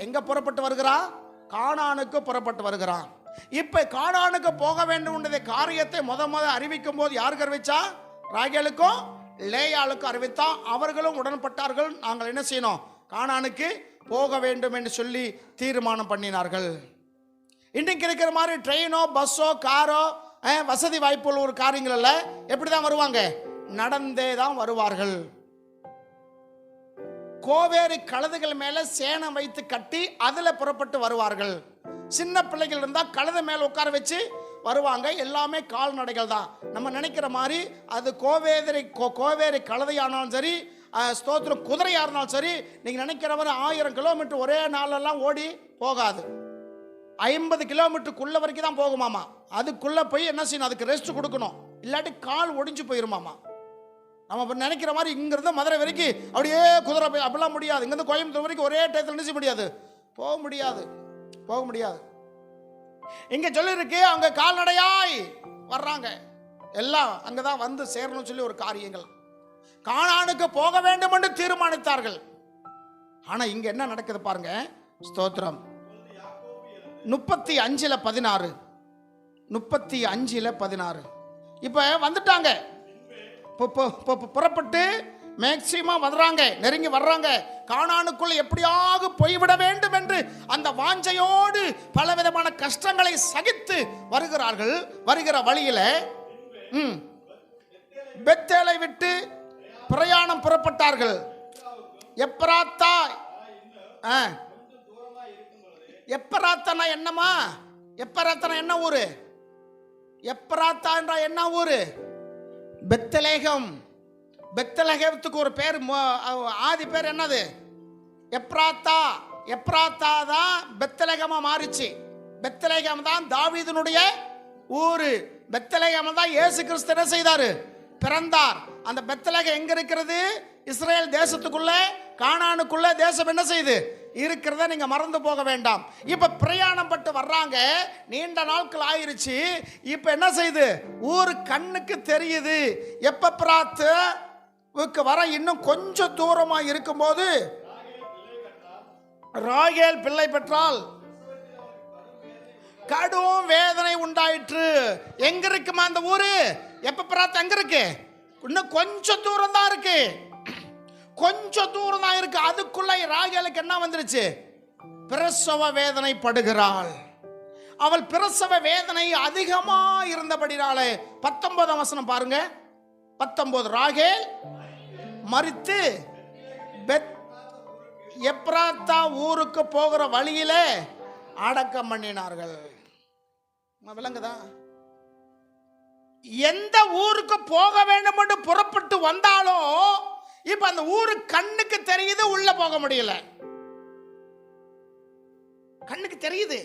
எங்க புறப்பட்டு வருகிறான், கானானுக்கு புறப்பட்டு வருகிறான். இப்ப கானானுக்கு போக வேண்டும் காரியத்தை முத அறிவிக்கும் போது யாருக்கு அறிவிச்சா, ராகேலுக்கும் லேயாளுக்கும் அறிவித்தா. அவர்களும் உடன்பட்டார்கள், நாங்கள் என்ன செய்யணும், கானானுக்கு போக வேண்டும் என்று சொல்லி தீர்மானம் பண்ணினார்கள். இன்றைக்கு இருக்கிற மாதிரி ட்ரெயினோ பஸ்ஸோ காரோ வசதி வாய்ப்புள்ள ஒரு காரியங்கள் அல்ல. எப்படிதான் வருவாங்க, நடந்தே தான் வருவார்கள். கோவேரி கழுதைகள் மேல சேனம் வைத்து கட்டி அதுல புறப்பட்டு வருவார்கள். சின்ன பிள்ளைகள் இருந்தா கழுதை மேல உட்கார வச்சு வருவாங்க. எல்லாமே கால்நடைகள் தான். நம்ம நினைக்கிற மாதிரி அது கோவேரி கழுதையானாலும் சரி, ஸ்தோத்திரம் குதிரையா இருந்தாலும் சரி, நீங்க நினைக்கிற மாதிரி 1000 கிலோமீட்டர் ஒரே நாளெல்லாம் ஓடி போகாது. 50 கிலோமீட்டருக்குள்ள வரைக்கும் தான் போகுமாமா. அதுக்குள்ள போய் என்ன செய்யணும், அதுக்கு ரெஸ்ட் கொடுக்கணும், இல்லாட்டி கால் ஒடிஞ்சு போயிருமாமா. நம்ம நினைக்கிற மாதிரி இங்கிருந்து மதுரை வரைக்கும் அப்படியே குதிரை போய் அப்படிலாம் முடியாது. இங்கிருந்து கோயம்புத்தூர் வரைக்கும் ஒரே டயத்தில் நினைச்ச முடியாது, போக முடியாது. இங்க சொல்லிருக்கு அவங்க கால்நடையாய் வர்றாங்க. எல்லாம் அங்கதான் வந்து சேரணும் சொல்லி ஒரு காரியங்கள். கானானுக்கு போக வேண்டும் என்று தீர்மானித்தார்கள். ஆனா இங்க என்ன நடக்குது பாருங்க, ஸ்தோத்திரம். 35:16 35:16 இப்ப வந்துட்டாங்க, புறப்பட்டு மேக்சிமம் வர்றாங்க, நெருங்கி வர்றாங்க. கானானுக்குள்ள எப்படியாக போய்விட வேண்டும் என்று அந்த வாஞ்சையோடு பலவிதமான கஷ்டங்களை சகித்து வருகிறார்கள். வருகிற வழியில பெத்தேலை விட்டு பிரயாணம் புறப்பட்டார்கள். எப்பராத்தனா என்னமா, எப்பராத்தனா என்ன ஊரு, எப்பராத்தா என்ற என்ன ஊரு, பெத்லகேம். பெத்லகேத்துக்கு ஒரு பேர், ஆதி பேர் என்னது, எப்ராத்தா. எப்ராத்தா தான் பெத்லகேமா மாறிச்சு. பெத்லகேம் தான் தாவீதுனுடைய ஊரு. பெத்லகேம் தான் இயேசு கிறிஸ்து என்ன செய்தாரு, பிறந்தார். அந்த பெத்லகேம் எங்க இருக்கிறது, இஸ்ரேல் தேசத்துக்குள்ள, கானானுக்குள்ள தேசம் என்ன செய்யுது இருக்கிறத நீங்க மறந்து போக வேண்டாம். இப்ப பிரயாணம் பட்டு வர்றாங்க, நீண்ட நாட்கள் ஆயிருச்சு. இப்ப என்ன செய்யுது, ஊர் கண்ணுக்கு தெரியுது. எப்ப வர இன்னும் கொஞ்சம் தூரமா இருக்கும்போது ராகேல் பிள்ளை பெற்றால் கடும் வேதனை உண்டாயிற்று. எங்க இருக்குமா அந்த ஊரு, எப்ப எங்க இருக்கு, இன்னும் கொஞ்சம் தூரம் தான் இருக்கு, கொஞ்சம் தூரம் தான் இருக்கு. அதுக்குள்ள ராகேலுக்கு என்ன வந்துருச்சு, பிரசவ வேதனை படுகிறாள். அவள் பிரசவ வேதனை அதிகமா இருந்தபடினாலே 19 வசனம் பாருங்க. 19 ராகேல் மரித்து எப்ராத்தா ஊருக்கு போகிற வழியில அடக்கம் பண்ணினார்கள். விளங்குதா? எந்த ஊருக்கு போக வேண்டும் என்று புறப்பட்டு வந்தாலும் இப்ப அந்த ஊரு கண்ணுக்கு தெரியுது, உள்ள போக முடியல. கண்ணுக்கு தெரியுது,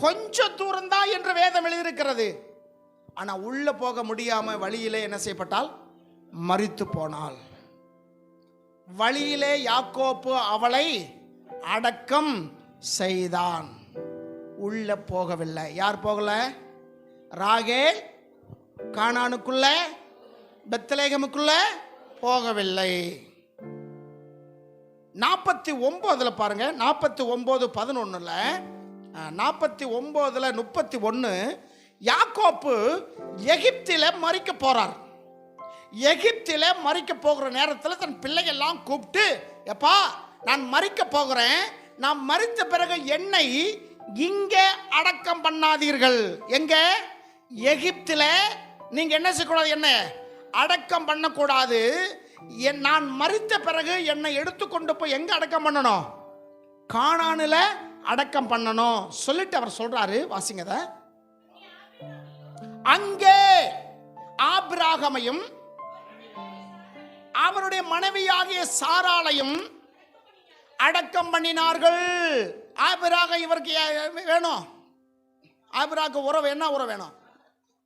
கொஞ்சம் தூரம் தான் என்று வேதம் எழுதியிருக்கிறது. ஆனா உள்ள போக முடியாம வழியிலே என்ன செய்யப்பட்டால், மரித்து போனாள். வழியிலே யாக்கோப்பு அவளை அடக்கம் செய்தான். உள்ள போகவில்லை. யார் போகல, ராகேல் கானானுக்குள்ள பெத்லகேமுக்குள்ள போகவில்லை. 49 பாருங்க, 49:11 49:31 யாக்கோப்பு எகிப்தில மரிக்க போறார். எகிப்தில மரிக்க போகிற நேரத்தில் தன் பிள்ளைகள்லாம் கூப்பிட்டு, எப்பா நான் மரிக்க போகிறேன், நான் மரித்த பிறகு என்னை இங்கே அடக்கம் பண்ணாதீர்கள். எங்க, எகிப்தில நீங்க என்ன செய்யக்கூடாது, என்ன அடக்கம் பண்ணக்கூடாது. நான் மரித்த பிறகு என்னை எடுத்துக்கொண்டு போய் எங்க அடக்கம் பண்ணணும், கானானில அடக்கம் பண்ணணும் சொல்லிட்டு அவர் சொல்றாரு. வாசிங்க. அங்கே ஆபிரகாமையும் அவருடைய மனைவியாகிய சாராளையும் அடக்கம் பண்ணினார்கள். ஆபிராக இவருக்கு வேணும். ஆபிராக்கு உறவு என்ன உறவு வேணும்?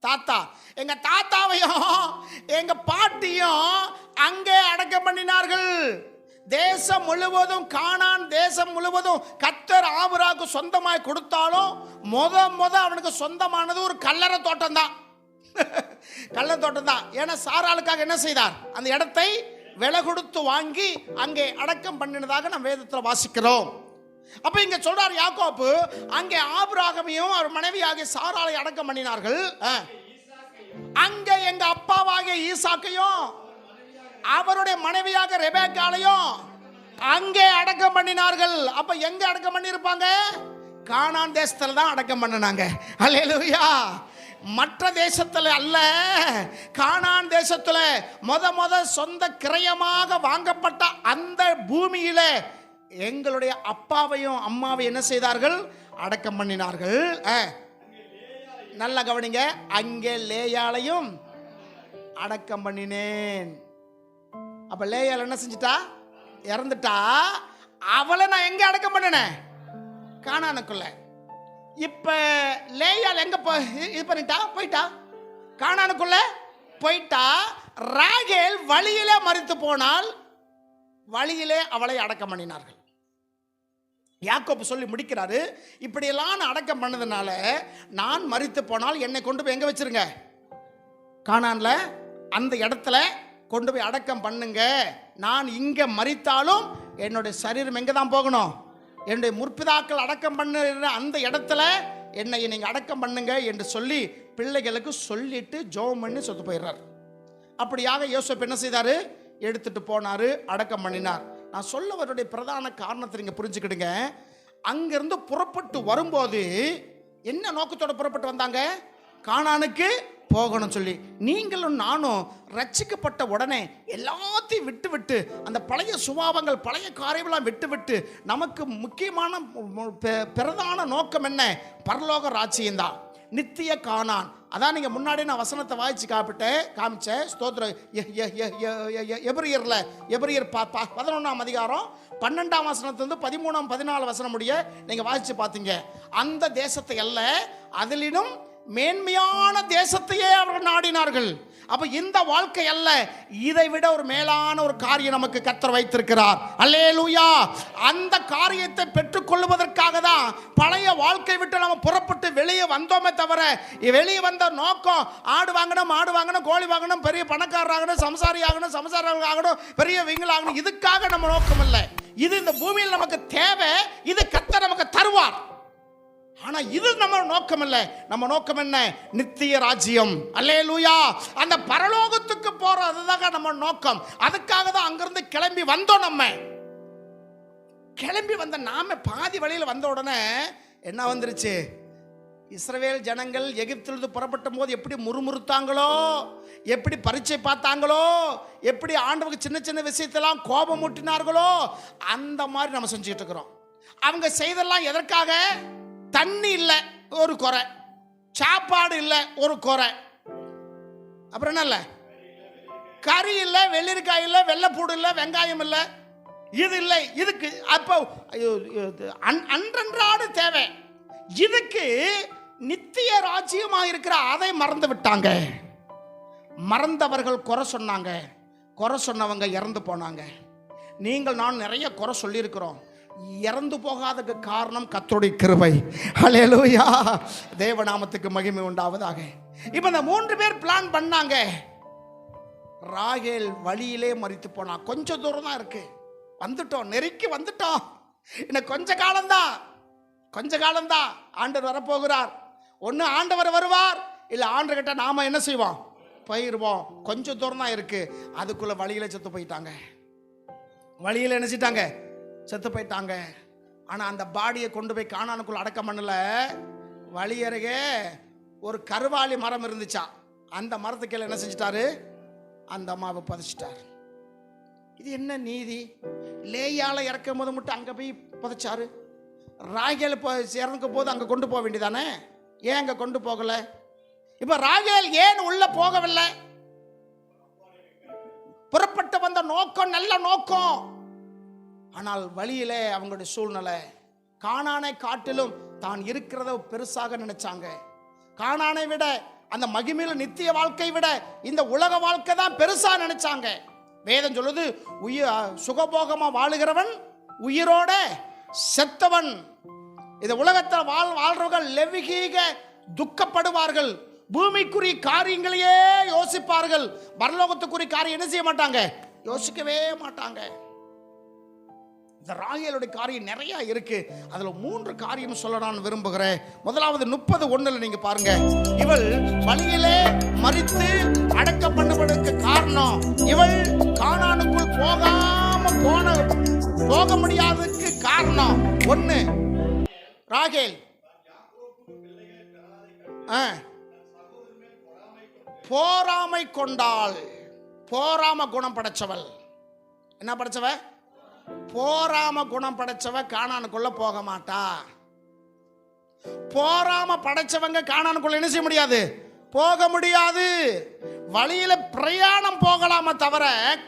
தாத்தா. எங்க தாத்தாவையும் எங்க பாட்டியும் அங்கே அடக்கம் பண்ணினார்கள். தேசம் முழுவதும், கானான் தேசம் முழுவதும் கர்த்தர் ஆபிராக்கு சொந்தமாய் கொடுத்தாலும் முத அவனுக்கு சொந்தமானது ஒரு கல்லறை தோட்டம் தான். கல்லறை தோட்டம் தான். ஏன்னா சாராளுக்காக என்ன செய்தார்? அந்த இடத்தை விலை கொடுத்து வாங்கி அங்கே அடக்கம் பண்ணினதாக நம்ம வேதத்தில் வாசிக்கிறோம். அப்ப இங்க சொல்றார் யாக்கோபு, அங்கே ஆபிரகாமையும் அவர் மனைவியாகிய சாராளை அடக்கம் பண்ணினார்கள். அங்கே எங்க அப்பாவாகிய ஈசாக்கையும் அவருடைய மனைவியாக ரெபேக்காளையும் அங்கே அடக்கம் பண்ணினார்கள். அப்ப எங்க அடக்கம் பண்ணிருப்பாங்க? கானான் தேசத்துல தான் அடக்கம் பண்ணினாங்க. அல்லேலூயா. மற்ற தேசத்துல அல்ல, கானான் தேசத்துல முத சொந்த கிரயமாக வாங்கப்பட்ட அந்த பூமியில எங்களுடைய அப்பாவையும் அம்மாவையும் என்ன செய்தார்கள்? அடக்கம் பண்ணினார்கள். நல்ல கவனிங்க, அங்கே லேயாளையும் அடக்கம் பண்ணினேன். அப்ப லேயாள் என்ன செஞ்சிட்டா? இறந்துட்டா. அவளை நான் எங்க அடக்கம் பண்ணினேன்? கானானுக்குள்ள. இப்ப லேயாள் எங்க இது பண்ணிட்டா? போயிட்டா, கானானுக்குள்ள போயிட்டா. ராகேல் வழியிலே மரித்து போனால் வழியிலே அவளை அடக்கம் பண்ணினார்கள். யாக்கோபு சொல்லி முடிக்கிறாரு, இப்படியெல்லாம் அடக்கம் பண்ணதுனால நான் மரித்து போனால் என்னை கொண்டு போய் எங்க வச்சிருங்க? கானான்ல அந்த இடத்துல கொண்டு போய் அடக்கம் பண்ணுங்க. நான் இங்க மரித்தாலும் என்னுடைய சரீரம் எங்க தான் போகணும்? என்னுடைய முற்பிதாக்கள் அடக்கம் பண்ணுற அந்த இடத்துல என்னை நீங்க அடக்கம் பண்ணுங்க என்று சொல்லி பிள்ளைகளுக்கு சொல்லிட்டு ஜெபம் பண்ணி சொத்து போயிடுறார். அப்படியாக யோசேப்பு என்ன செய்தாரு? எடுத்துட்டு போனாரு, அடக்கம் பண்ணினார். நான் சொல்லவருடைய பிரதான காரணத்தை நீங்க புரிஞ்சுக்கிடுங்க. அங்கிருந்து புறப்பட்டு வரும்போது என்ன நோக்கத்தோட புறப்பட்டு வந்தாங்க? கானானுக்கு போகணும் சொல்லி. நீங்களும் நானும் ரட்சிக்கப்பட்ட உடனே எல்லாத்தையும் விட்டு அந்த பழைய சுபாவங்கள், பழைய காரியெல்லாம் விட்டு நமக்கு முக்கியமான பிரதான நோக்கம் என்ன? பரலோக ராஜ்யம் தான், நித்திய கானான். அதான் நீங்க முன்னாடி நான் வசனத்தை வாய்ச்சி காமிச்சேன். ஸ்தோத்திரம். எபிரியர் 11ஆம் அதிகாரம் 12ஆம் வசனத்திலிருந்து 13, 14 வசனம் முடிய நீங்க வாசிச்சு பார்த்தீங்க. அந்த தேசத்தை அல்ல, அதிலும் மேன்மையான தேசத்தையே அவர்கள் நாடினார்கள். அப்ப இந்த வாழ்க்கை அல்ல, இதை விட ஒரு மேலான ஒரு காரியம் நமக்கு கர்த்தர் வைத்திருக்கிறார். அல்லேலூயா. அந்த காரியத்தை பெற்றுக்கொள்வதற்காக தான் பழைய வாழ்க்கை விட்டு நம்ம புறப்பட்டு வெளியே வந்தோமே தவிர, வெளியே வந்த நோக்கம் ஆடு வாங்கணும், மாடு வாங்கணும், கோழி வாங்கணும், பெரிய பணக்காரராகணும், சம்சாரி ஆகணும், பெரிய விங்களாகணும், இதுக்காக நம்ம நோக்கம் இல்லை. இது இந்த பூமியில் நமக்கு தேவை, இது கர்த்தர் நமக்கு தருவார். ஆனா இது நம்ம நோக்கம் இல்லை. நம்ம நோக்கம் என்ன? நித்திய ராஜ்யம். அல்லேலூயா. அந்த பரலோகத்துக்கு போறதுதான் நம்ம நோக்கம். அதுக்காக தான் அங்கிருந்து கிளம்பி வந்தோம். நம்ம கிளம்பி வந்த நாம பாதி வழியில் வந்த உடனே என்ன வந்துருச்சு? இஸ்ரவேல் ஜனங்கள் எகிப்திலிருந்து புறப்பட்ட போது எப்படி முறுமுறுத்தாங்களோ, எப்படி பரீட்சை பார்த்தாங்களோ, எப்படி ஆண்டவருக்கு சின்ன சின்ன விஷயத்தெல்லாம் கோபம் ஊட்டினார்களோ, அந்த மாதிரி நம்ம செஞ்சுக்கிட்டு இருக்கிறோம். அவங்க செய்தெல்லாம் எதற்காக? தண்ணி இல்லை, ஒரு குறை. சாப்பாடு இல்லை, ஒரு குறை. அப்புறம் என்ன இல்லை? கறி இல்லை, வெள்ளரிக்காய் இல்லை, வெள்ளைப்பூடு இல்லை, வெங்காயம் இல்லை, இது இல்லை. இதுக்கு அப்போ அன்றன்றாடு தேவை. இதுக்கு நித்திய ராஜ்யமாக இருக்கிற அதை மறந்து விட்டாங்க. மறந்தவர்கள் குறை சொன்னாங்க, குறை சொன்னவங்க இறந்து போனாங்க. நீங்கள் நான் நிறைய குறை சொல்லியிருக்கிறோம். இறந்து போகாததுக்கு காரணம் கர்த்தருடைய கிருபை. ஹல்லேலூயா. தேவநாமத்துக்கு மகிமை உண்டாவதாக. இப்போ இந்த 3 பேர் பிளான் பண்ணாங்க. ராகேல் வழியிலே மரித்து போனா. கொஞ்சம் தூரம் தான் இருக்கு, வந்துட்டோம், நெருக்கி வந்துட்டோம். இன்னும் கொஞ்ச காலம்தான் ஆண்டவர் வரப்போகிறார். ஒன்று ஆண்டவர் வருவார், இல்லை ஆண்டவர் கிட்ட நாம என்ன செய்வோம்? போயிடுவோம். கொஞ்சம் தூரம் தான் இருக்கு. அதுக்குள்ள வழியில செத்து போயிட்டாங்க. வழியில நினைச்சிட்டாங்க, செத்து போயிட்டாங்க. ஆனால் அந்த பாடியை கொண்டு போய் கானானுக்குள்ள அடக்கம் பண்ணல. வழி அருகே ஒரு கருவாளி மரம் இருந்துச்சா, அந்த மரத்துக்கு என்ன செஞ்சிட்டாரு? அந்த அம்மாவை புதைச்சிட்டார். இது என்ன நீதி? லேயால இறக்கும் போது மட்டும் அங்கே போய் புதைச்சாரு. ராகேல் இறக்கும் போது அங்கே கொண்டு போக வேண்டியதானே? ஏன் அங்கே கொண்டு போகல? இப்போ ராகேல் ஏன் உள்ள போகவில்லை? புறப்பட்டு வந்த நோக்கம் நல்ல நோக்கம். ஆனால் வழியிலே அவங்களுடைய சூழ்நிலை கானானை காட்டிலும் தான் இருக்கிறத பெருசாக நினைச்சாங்க. கானானை விட, அந்த மகிமையில நித்திய வாழ்க்கை விட இந்த உலக வாழ்க்கை தான் பெருசா நினைச்சாங்க. வேதம் சொல்லுது, சுகபோகமா வாழுகிறவன் உயிரோட செத்தவன். இந்த உலகத்தில் வாழ்றவர்கள் லெவிகீக துக்கப்படுவார்கள், பூமிக்குரிய காரியங்களையே யோசிப்பார்கள், பரலோகத்துக்குரிய காரியம் என்ன செய்ய மாட்டாங்க, யோசிக்கவே மாட்டாங்க. இந்த ராகேலுடைய காரியம் நிறைய இருக்கு. அதுல 3 காரியம் சொல்ல நான் விரும்புகிறேன். முதலாவது 30:1 நீங்க பாருங்க. இவள் வழியிலே மரித்து அடக்கம் பண்ணப்படுவதற்கு காரணம், இவள் கானானுக்குள் போக முடியாததுக்கு காரணம் 1, ராகேல் போராமை கொண்டாள். போராம குணம் படைச்சவள். என்ன படைச்சவ? போராம குணம் படைச்சவ கானானுக்குள்ள போக மாட்டா. போராம படைச்சவங்க கானானுக்குள்ள என்ன செய்ய முடியாது, போக முடியாது. வழியில பிரயாணம் போகலாம தவிர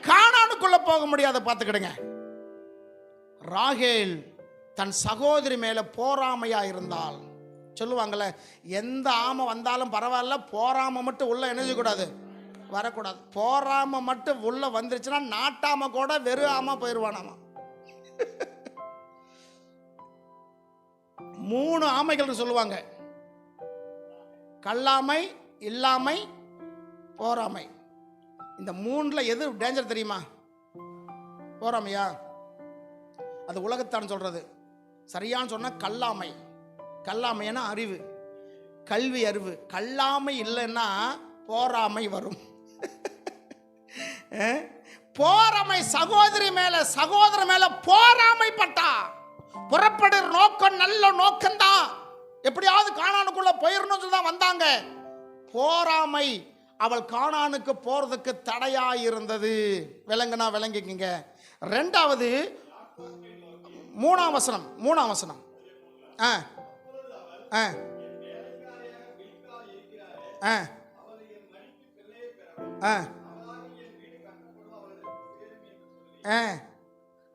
கானானுக்குள்ள போக முடியாது. பார்த்துக்கிடுங்க. ராகேல் தன் சகோதரி மேல போராமையா இருந்தால், சொல்லுவாங்கல்ல, எந்த ஆமை வந்தாலும் பரவாயில்ல, போராம மட்டும் உள்ள என்ன செய்யக்கூடாது, வரக்கூடாது. போராம மட்டும் உள்ள வந்துருச்சுன்னா நாட்டாம கூட வெறும் ஆமா போயிடுவானாமா. 3 ஆமைகள் சொல்லுவாங்க, கல்லாமை, இல்லாமை, போராமை. இந்த 3ல எது டேஞ்சர் தெரியுமா? போராமையா? அது உலகத்தான் சொல்றது. சரியான்னு சொன்னா கல்லாமை. கல்லாமைன்னா அறிவு, கல்வி அறிவு. கல்லாமை இல்லைன்னா போராமை வரும். போராமை சகோதரி மேல, சகோதர மேல போராமை பட்டா. புறப்படுற நோக்கம் நல்ல நோக்கம்தான், எப்படியாவது கானானுக்குள்ள போயிடணும் சொல்லி தான் வந்தாங்க. போராமை அவள் கானானுக்கு போறதுக்கு தடையா இருந்தது. விளங்குனா விளங்கிக்குங்க. 2வது 3ஆம் வசனம். 3ஆம் வசனம்.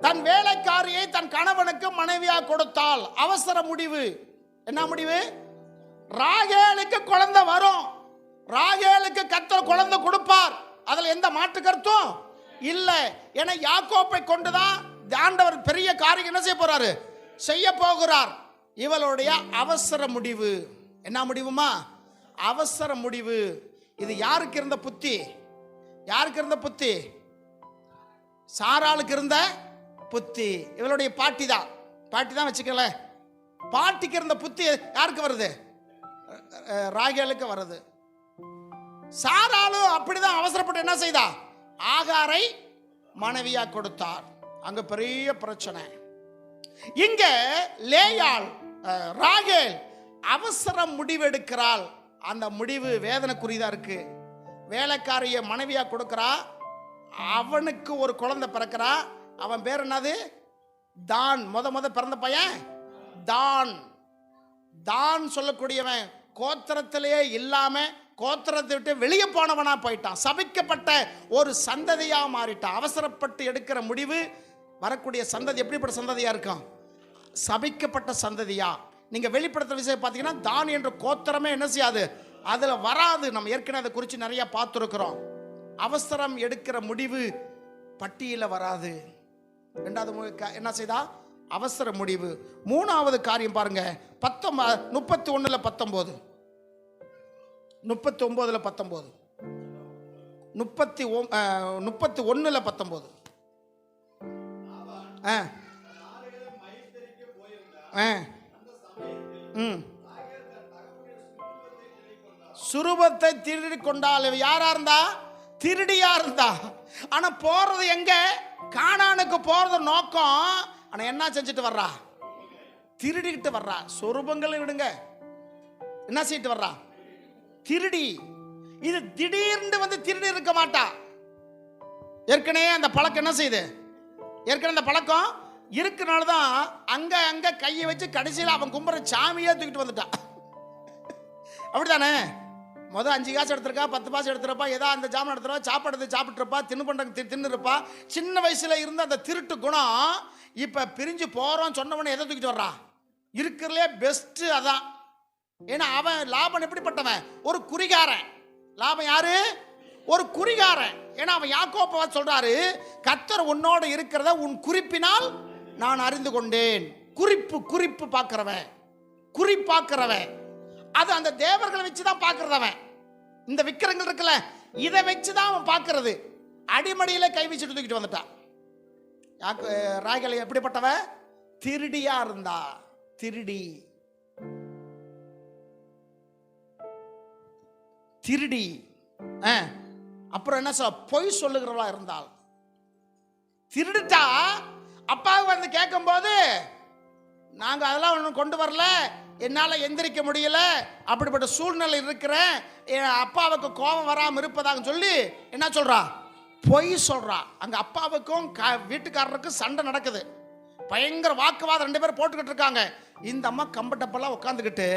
தன் வேலைக்காரியை தன் கணவனுக்கு மனைவியா கொடுத்தால். அவசர முடிவு. என்ன முடிவு? ராகேலுக்கு குழந்தை வரும், ராகேலுக்கு கர்த்தர் குழந்தை கொடுப்பார், அதுல எந்த மாற்று கருத்தும் இல்ல. ஏன்னா யாக்கோப்பை கொண்டுதான் ஆண்டவர் பெரிய காரியம் என்ன செய்ய போறாரு, செய்ய போகிறார். இவளுடைய அவசர முடிவு. என்ன முடிவுமா? அவசர முடிவு. இது யாருக்கு இருந்த புத்தி? யாருக்கு இருந்த புத்தி? சாராளுக்கு இருந்த புத்தி. இவளுடைய பாட்டி தான் வச்சுக்கல. பாட்டிக்கு இருந்த புத்தி யாருக்கு வருது? ராகேலுக்கு வருது. சாராளும் அப்படிதான் அவசரப்பட்டு என்ன செய்தா, ஆகாரை மனைவியா கொடுத்தார். அங்க பெரிய பிரச்சனை. இங்க லேயாள், ராகேல் அவசர முடிவெடுக்கிறாள். அந்த முடிவு வேதனைக்குரியதா இருக்கு. வேலைக்காரிய மனைவியா கொடுக்கிறா, அவனுக்கு ஒரு குழந்தை பிறக்கிறா. அவன் பேர் என்னது? தான். முத பிறந்த பையன் தான். தான் சொல்லக்கூடியவன் கோத்திரத்திலேயே இல்லாம கோத்திரத்தை விட்டு வெளியே போனவனா போயிட்டான். சபிக்கப்பட்ட ஒரு சந்ததியா மாறிட்டான். அவசரப்பட்டு எடுக்கிற முடிவு வரக்கூடிய சந்ததி எப்படிப்பட்ட சந்ததியா இருக்கும்? சபிக்கப்பட்ட சந்ததியா. நீங்க வெளிப்படுத்துற விஷயம் பார்த்தீங்கன்னா தான் என்ற கோத்திரமே என்ன செய்யாது, அதுல வராது. நம்ம ஏற்கனவே அதை குறித்து நிறைய பார்த்துருக்கிறோம். அவசரம் எடுக்கிற முடிவு பட்டியல வராது. 2வது என்ன செய்தா? அவசர முடிவு. 3வது காரியம் பாருங்க, 31:19 39 31:19 சுரூபத்தை திருடி கொண்டால். யாரா இருந்தா? திருடியா இருந்தா. ஆனா போறது எங்க? கானானுக்கு போறது நோக்கம். ஆனா என்ன செஞ்சுட்டு வர்றா? திருடிக்கிட்டு வர்றா. சொரூபங்களை விடுங்க, என்ன செய்யிட்டு வர்றா? திருடி. இது திடீர்னு வந்து திருடி இருக்க மாட்டா. ஏற்கனவே அந்த பழக்கம் என்ன செய்யுது? ஏற்கனவே அந்த பழக்கம் இருக்கனாலதான் அங்க அங்க கையை வச்சு கடைசியில் அவன் கும்புற சாமியே தூக்கிட்டு வந்துட்டான். அப்படித்தானே? முதல் 5 காசு எடுத்திருக்கா, 10 காசு எடுத்துருப்பா, ஏதோ அந்த ஜாமான் எடுத்துருப்பா, சாப்பாடு சாப்பிட்ருப்பா, தின்னுருப்பா. சின்ன வயசுல இருந்த அந்த திருட்டு குணம் இப்ப பிரிஞ்சு போறோம் சொன்னவனே எதை தூக்கிட்டு வர்றான்? இருக்கிறதுலே பெஸ்ட் அதான். ஏன்னா அவன் லாபம் எப்படிப்பட்டவன்? ஒரு குறிகாரன். லாபம் யாரு? ஒரு குறிகாரன். ஏன்னா அவன் யாக்கோபை சொல்றாரு, கர்த்தர் உன்னோடு இருக்கிறத உன் குறிப்பினால் நான் அறிந்து கொண்டேன். குறிப்பு பார்க்கிறவன், குறிப்பாக்குறவன். அது அந்த தேவர்களை வச்சுதான் பார்க்கறவன். இந்த விக்கிரங்கள் இருக்குல்ல, இதை வச்சுதான் அவன் பார்க்கறது. அடிமடியில கை வச்சுட்டு தூக்கிட்டு வந்துட்டான். ராகேல் எப்படிப்பட்டவ? திருடியா இருந்தா. திருடி. அப்புறம் என்ன சொல்ல? பொய் சொல்லுகிறவளா இருந்தால். திருடுட்டா அப்பாவுக்கு வந்து கேட்கும் போது, நாங்க அதெல்லாம் ஒன்றும் கொண்டு வரல, என்னால் எந்திரிக்க முடியல, அப்படிப்பட்ட சூழ்நிலை இருக்கிறேன், என் அப்பாவுக்கு கோபம் வராமல் இருப்பதாக சொல்லி என்ன சொல்றா? பொய் சொல்றா. அங்க அப்பாவுக்கும் வீட்டுக்காரருக்கும் சண்டை நடக்குது. பயங்கர வாக்குவாதம், 2 பேரும் போட்டுக்கிட்டு இருக்காங்க. இந்த அம்மா கம்பட்டப்பெல்லாம் உட்காந்துக்கிட்டு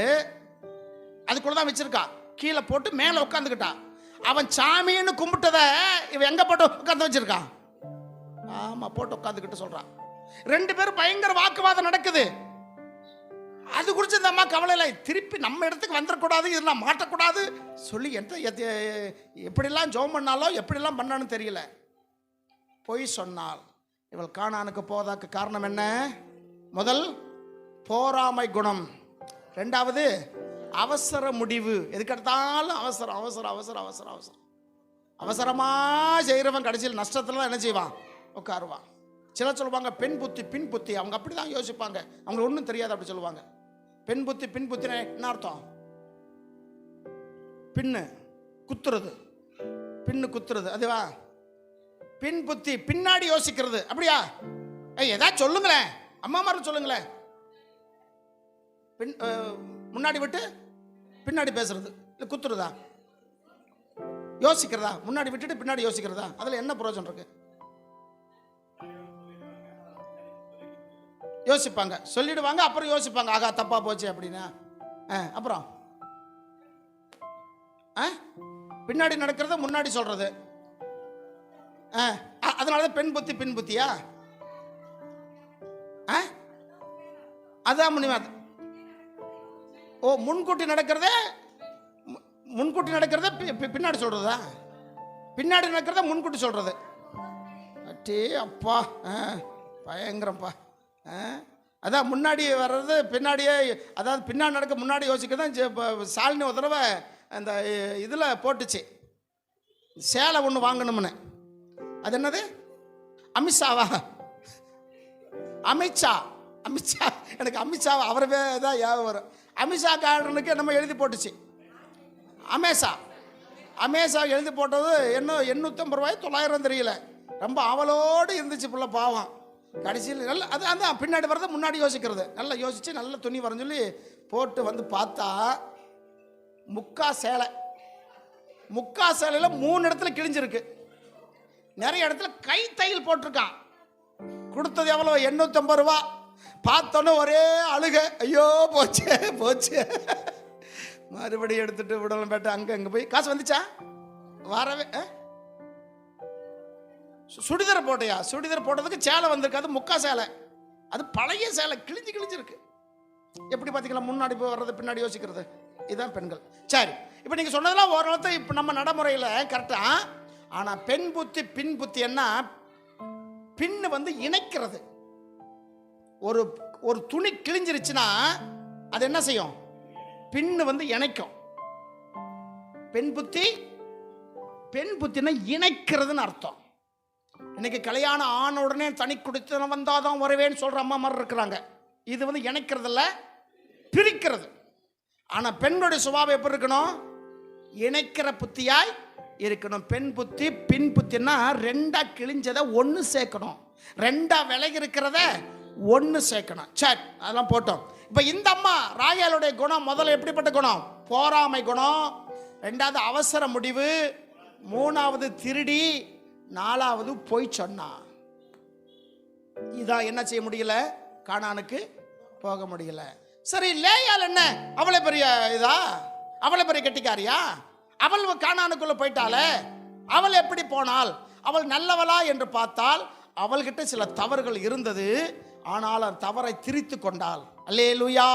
அதுக்குள்ளதான் வச்சிருக்கா, கீழே போட்டு மேல உட்காந்துக்கிட்டா. அவன் சாமின்னு கும்பிட்டத இவன் எங்க போட்டு உட்காந்து வச்சிருக்கான்? ஆமா, போட்டு உட்காந்துக்கிட்டு சொல்றான். 2 பேரும் பயங்கர வாக்குவாதம் நடக்குது. அது குறித்து இந்த அம்மா கவலை இல்லை. திருப்பி நம்ம இடத்துக்கு வந்துடக்கூடாது, இதெல்லாம் மாட்டக்கூடாது சொல்லி எப்படிலாம் ஜெபம் பண்ணாலோ எப்படிலாம் பண்ணான்னு தெரியல. பொய் சொன்னால். இவள் கானானுக்கு போவதற்கு காரணம் என்ன? முதல் பொறாமை குணம், 2வது அவசர முடிவு. எதுக்கெடுத்தாலும் அவசரம் அவசரம் அவசரம் அவசரம் அவசரம். அவசரமா செய்கிறவன் கடைசியில் நஷ்டத்துல என்ன செய்வான்? உட்காருவான். சிலர் சொல்லுவாங்க பெண் புத்தி பின் புத்தி. அவங்க அப்படிதான் யோசிப்பாங்க, அவங்களுக்கு ஒன்றும் தெரியாது அப்படி சொல்லுவாங்க. பெண் புத்தி பின் புத்தின என்ன அர்த்தம்? பின்னு குத்துறது, பின்னு குத்துறது அதுவா? பின் புத்தி பின்னாடி யோசிக்கிறது. அப்படியா? ஏதாவது சொல்லுங்களேன், அம்மா மாதிரி சொல்லுங்களேன். முன்னாடி விட்டு பின்னாடி பேசுறது இல்லை குத்துறதா? யோசிக்கிறதா? முன்னாடி விட்டுட்டு பின்னாடி யோசிக்கிறதா? அதுல என்ன பிரயோஜனம் இருக்கு? யோசிப்பாங்க, சொல்லிடுவாங்க, அப்புறம் யோசிப்பாங்க, ஆகா தப்பா போச்சு அப்படின்னா. அப்புறம் பின்னாடி நடக்கிறத முன்னாடி சொல்றது. அதனாலதான் பெண் புத்தி பின் புத்தியா? அதான் முனிவாத. ஓ, முன்கூட்டி நடக்கிறத பின்னாடி சொல்றதா? பின்னாடி நடக்கிறத முன்கூட்டி சொல்றது. அட்டே அப்பா, பயங்கரப்பா. அதான் முன்னாடி வர்றது பின்னாடியே, அதாவது பின்னாடி நடக்க முன்னாடி யோசிக்கதான். சாலினி ஒரு தடவை அந்த இதில் போட்டுச்சு, சேலை ஒன்று வாங்கணும்னு. அது என்னது? அமித்ஷாவா? அமித்ஷா. எனக்கு அமித்ஷாவா அவரவே தான் ஞாபகம் வரும். அமித்ஷா காரனுக்கு நம்ம எழுதி போட்டுச்சு. அமேசா எழுதி போட்டது என்ன 850 ரூபாய் 900 தெரியல. ரொம்ப அவளோடு இருந்துச்சு பிள்ளை, பாவம். கடைசியில் நல்ல அதான் பின்னாடி வர்றது முன்னாடி யோசிக்கிறது. நல்லா யோசிச்சு நல்ல துணி வரன்னு சொல்லி போட்டு வந்து பார்த்தா முக்கா சேலையில் 3 இடத்துல கிழிஞ்சிருக்கு. நிறைய இடத்துல கை தையல் போட்டிருக்கான். கொடுத்தது எவ்வளோ? 850 ரூபா. பார்த்தோன்னே ஒரே அழுக, ஐயோ போச்சு. மறுபடியும் எடுத்துட்டு விடலாம் பேட்ட அங்கே போய் காசு வந்துச்சா? வரவே. சுடிதார் போட்டையா? சுடிதார் போட்டதுக்கு சேலை வந்திருக்காது, முக்கா சேலை. அது பழைய சேலை, கிழிஞ்சிருக்கு. எப்படி பார்த்தீங்களா? முன்னாடி போய் வர்றது பின்னாடி யோசிக்கிறது. இதுதான் பெண்கள். சரி, இப்போ நீங்கள் சொன்னதெல்லாம் ஓரளவு இப்போ நம்ம நடைமுறையில் கரெக்டா. ஆனால் பெண் புத்தி பின் புத்தி என்ன? பின்னு வந்து இணைக்கிறது. ஒரு துணி கிழிஞ்சிருச்சுன்னா அது என்ன செய்யும்? பின்னு வந்து இணைக்கும். பெண் புத்தினா இணைக்கிறதுன்னு அர்த்தம். இன்னைக்கு கல்யாணம் ஆன உடனே தனி குடித்தனம் வந்தாதான் வருவேன்னு சொல்ற அம்மா மாதிரி இருக்கிறாங்க. இது வந்து இணைக்கிறது இல்லை, பிரிக்கிறது. ஆனா பெண்களுடைய சுபாவம் எப்படி இருக்கணும்? இணைக்கிற புத்தியாய் இருக்கணும். பெண் புத்தி பின் புத்தின்னா 2 கிழிஞ்சதை 1 சேர்க்கணும், 2 விலகி இருக்கிறத 1 சேர்க்கணும். சரி, அதெல்லாம் போட்டோம். இப்ப இந்த அம்மா ராகேலுடைய குணம் முதல்ல எப்படிப்பட்ட குணம்? பொறாமை குணம், 2வது அவசர முடிவு, 3வது திருடி, 4வது பொய் சொன்னா. இதான் என்ன செய்ய முடியல? கானானுக்கு போக முடியல. சரி, லேயால் என்ன? அவளை பெரிய இதா? அவளை பெரிய கெட்டிக்காரியா? அவள் கானானுக்குள்ள போயிட்டாளே, அவள் எப்படி போனாள்? அவள் நல்லவளா என்று பார்த்தால் அவள்கிட்ட சில தவறுகள் இருந்தது. ஆனால் அந்த தவறை திரித்து கொண்டாள். அல்லேலூயா.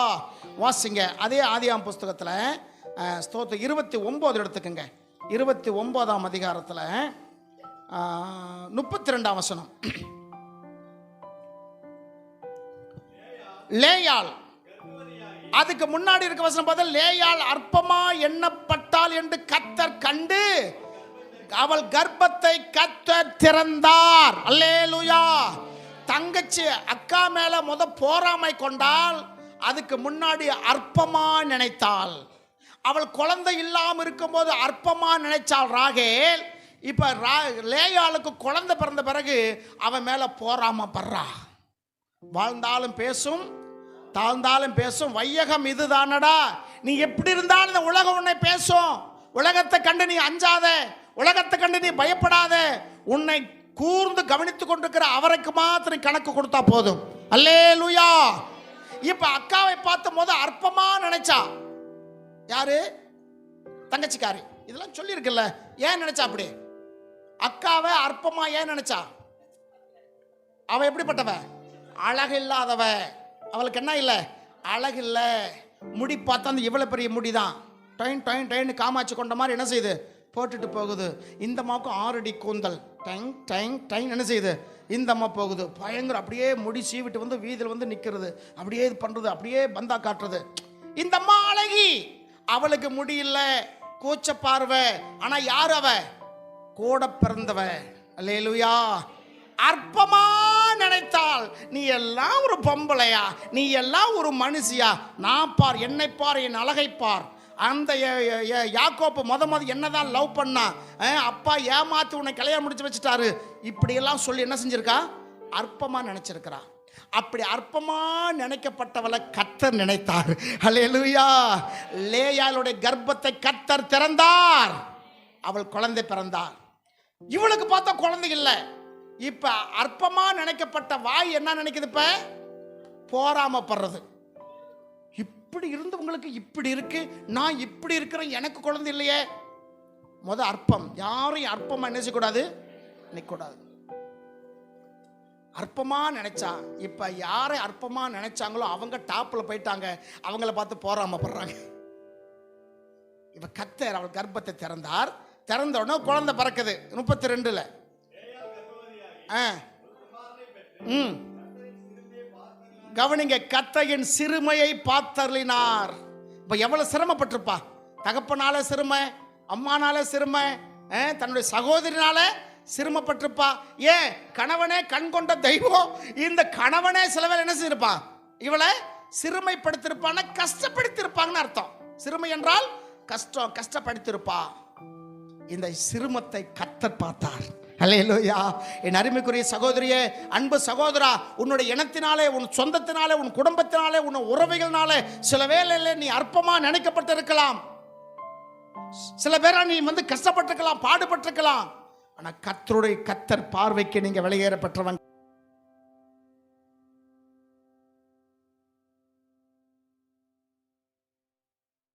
வாசிங்க அதே ஆதியாம் புஸ்தகத்தில் ஸ்தோத்திரம் 29 எடுத்துக்கங்க. 29ஆம் அதிகாரத்தில் 32ஆம் வசனம். லேயாள், அதுக்கு முன்னாடி இருக்க வசனம் பார்த்தா, லேயாள் அற்பமா எண்ணப்பட்டாள் என்று கர்த்தர் கண்டு அவள் கர்ப்பத்தை கர்த்தர் திறந்தார். அல்லேலூயா. தங்கச்சி அக்கா மேல போராமை கொண்டால், அதுக்கு முன்னாடி அற்பமா நினைத்தாள். அவள் குழந்தை இல்லாமல் இருக்கும்போது அற்பமா நினைச்சாள் ராகேல். இப்ப லேயாளுக்கு குழந்தை பிறந்த பிறகு அவன் மேல போராம படுறா. வாழ்ந்தாலும் பேசும், தாழ்ந்தாலும் பேசும். வையகம் இதுதானடா. நீ எப்படி இருந்தாலும் இந்த உலகம் உன்னை பேசும். உலகத்தை கண்டு நீ அஞ்சாத, உலகத்தை கண்டு நீ பயப்படாத. உன்னை கூர்ந்து கவனித்துக் கொண்டிருக்கிற அவருக்கு மாத்திரம் கணக்கு கொடுத்தா போதும். அல்லேலூயா. இப்ப அக்காவை பார்த்த போது அற்பமா நினைச்சா. யாரு? தங்கச்சிக்காரி. இதெல்லாம் சொல்லி இருக்குல்ல. ஏன் நினைச்சா அப்படி? அக்காவை அற்பமா ஏன் நினைச்சா? அவ எப்படிப்பட்டவ? அழகு இல்லாதவ. அவளுக்கு என்ன இல்லை? அழகு இல்லை. முடி பார்த்தா அந்த இவ்வளவு பெரிய முடிதான் டைன் டைன் டைன் காமாச்சு கொண்ட மாதிரி என்ன செய்யுது? போட்டுட்டு போகுது. இந்த அம்மாவுக்கும் 6 அடி கூந்தல். டைங் டைங் டைங் என்ன செய்யுது? இந்த அம்மா போகுது. பயங்கர அப்படியே முடி சீவிட்டு வீதியில் நிற்கிறது. அப்படியே இது பண்ணுறது, அப்படியே பந்தா காட்டுறது. இந்த அம்மா அழகி. அவளுக்கு முடியல, கூச்ச பார்வை. ஆனால் யார் அவ? கூட பிறந்தவ. அல்லேலூயா. அற்பமா நினைத்தால், நீ எல்லாம் ஒரு பொம்பளையா, நீ எல்லாம் ஒரு மனுஷியா, நான் பார், என்னை பார், என் அழகை பார். அந்த யாக்கோப்பு முத என்னதான் லவ் பண்ணா, அப்பா ஏமாத்தி உன்னை கல்யாணம் முடிச்சு வச்சுட்டாரு, இப்படியெல்லாம் சொல்லி என்ன செஞ்சிருக்கா? அற்பமா நினைச்சிருக்கிறா. அப்படி அற்பமா நினைக்கப்பட்டவளை கர்த்தர் நினைத்தார். அல்லேலூயா. லேயாளுடைய கர்ப்பத்தை கர்த்தர் திறந்தார். அவள் குழந்தை பிறந்தார். இவளுக்கு பார்த்தா குழந்தை இல்லை. இப்ப அற்பமா நினைக்கப்பட்ட வாய் என்ன நினைக்குது? இப்ப போராமப்படுறது. இப்படி இருந்தவங்களுக்கு இப்படி இருக்கு, நான் இப்படி இருக்கிறேன், எனக்கு குழந்தை இல்லையே. அற்பம். யாரையும் அற்பமா நினைச்சக்கூடாது, நினைக்கூடாது. அற்பமா நினைச்சா, இப்ப யாரை அற்பமா நினைச்சாங்களோ அவங்க டாப்ல போயிட்டாங்க. அவங்கள பார்த்து போராமப்படுறாங்க. இப்ப கர்த்தர் அவள் கர்ப்பத்தை திறந்தார். திறந்த உடனே குழந்தை பிறக்குது. 32ல கவனிங்க. கர்த்தரின் சிறுமையை பார்த்தருளினார். இப்ப எவ்வளவு சிரமப்பட்டிருப்பா. தகப்பனால சிறுமை, அம்மானால சிறுமை, தன்னுடைய சகோதரினால சிரமப்பட்டிருப்பா. ஏன்? கணவனே கண் கொண்ட தெய்வம். இந்த கணவனே சிலவேளை என்ன செய்திருப்பா? இவளை சிறுமைப்படுத்திருப்பான, கஷ்டப்படுத்திருப்பாங்கன்னு அர்த்தம். சிறுமை என்றால் கஷ்டம், கஷ்டப்படுத்திருப்பா. இந்த சிறுமத்தை கர்த்தர் பார்த்தார். அல்லேலூயா. என் அருமைக்குரிய சகோதரியே, அன்பு சகோதரா, உன்னுடைய இனத்தினாலே, உன் சொந்தத்தினாலே, உன் குடும்பத்தினாலே, உன் உறவுகள்னாலே சில வேளையில நீ அற்பமா நினைக்கப்பட்டிருக்கலாம். சில பேரா நீ கஷ்டப்பட்டிருக்கலாம், பாடுபட்டிருக்கலாம். ஆனா கர்த்தருடைய கர்த்தர் பார்வைக்கு நீங்க வெளியேறப்பட்டவன்.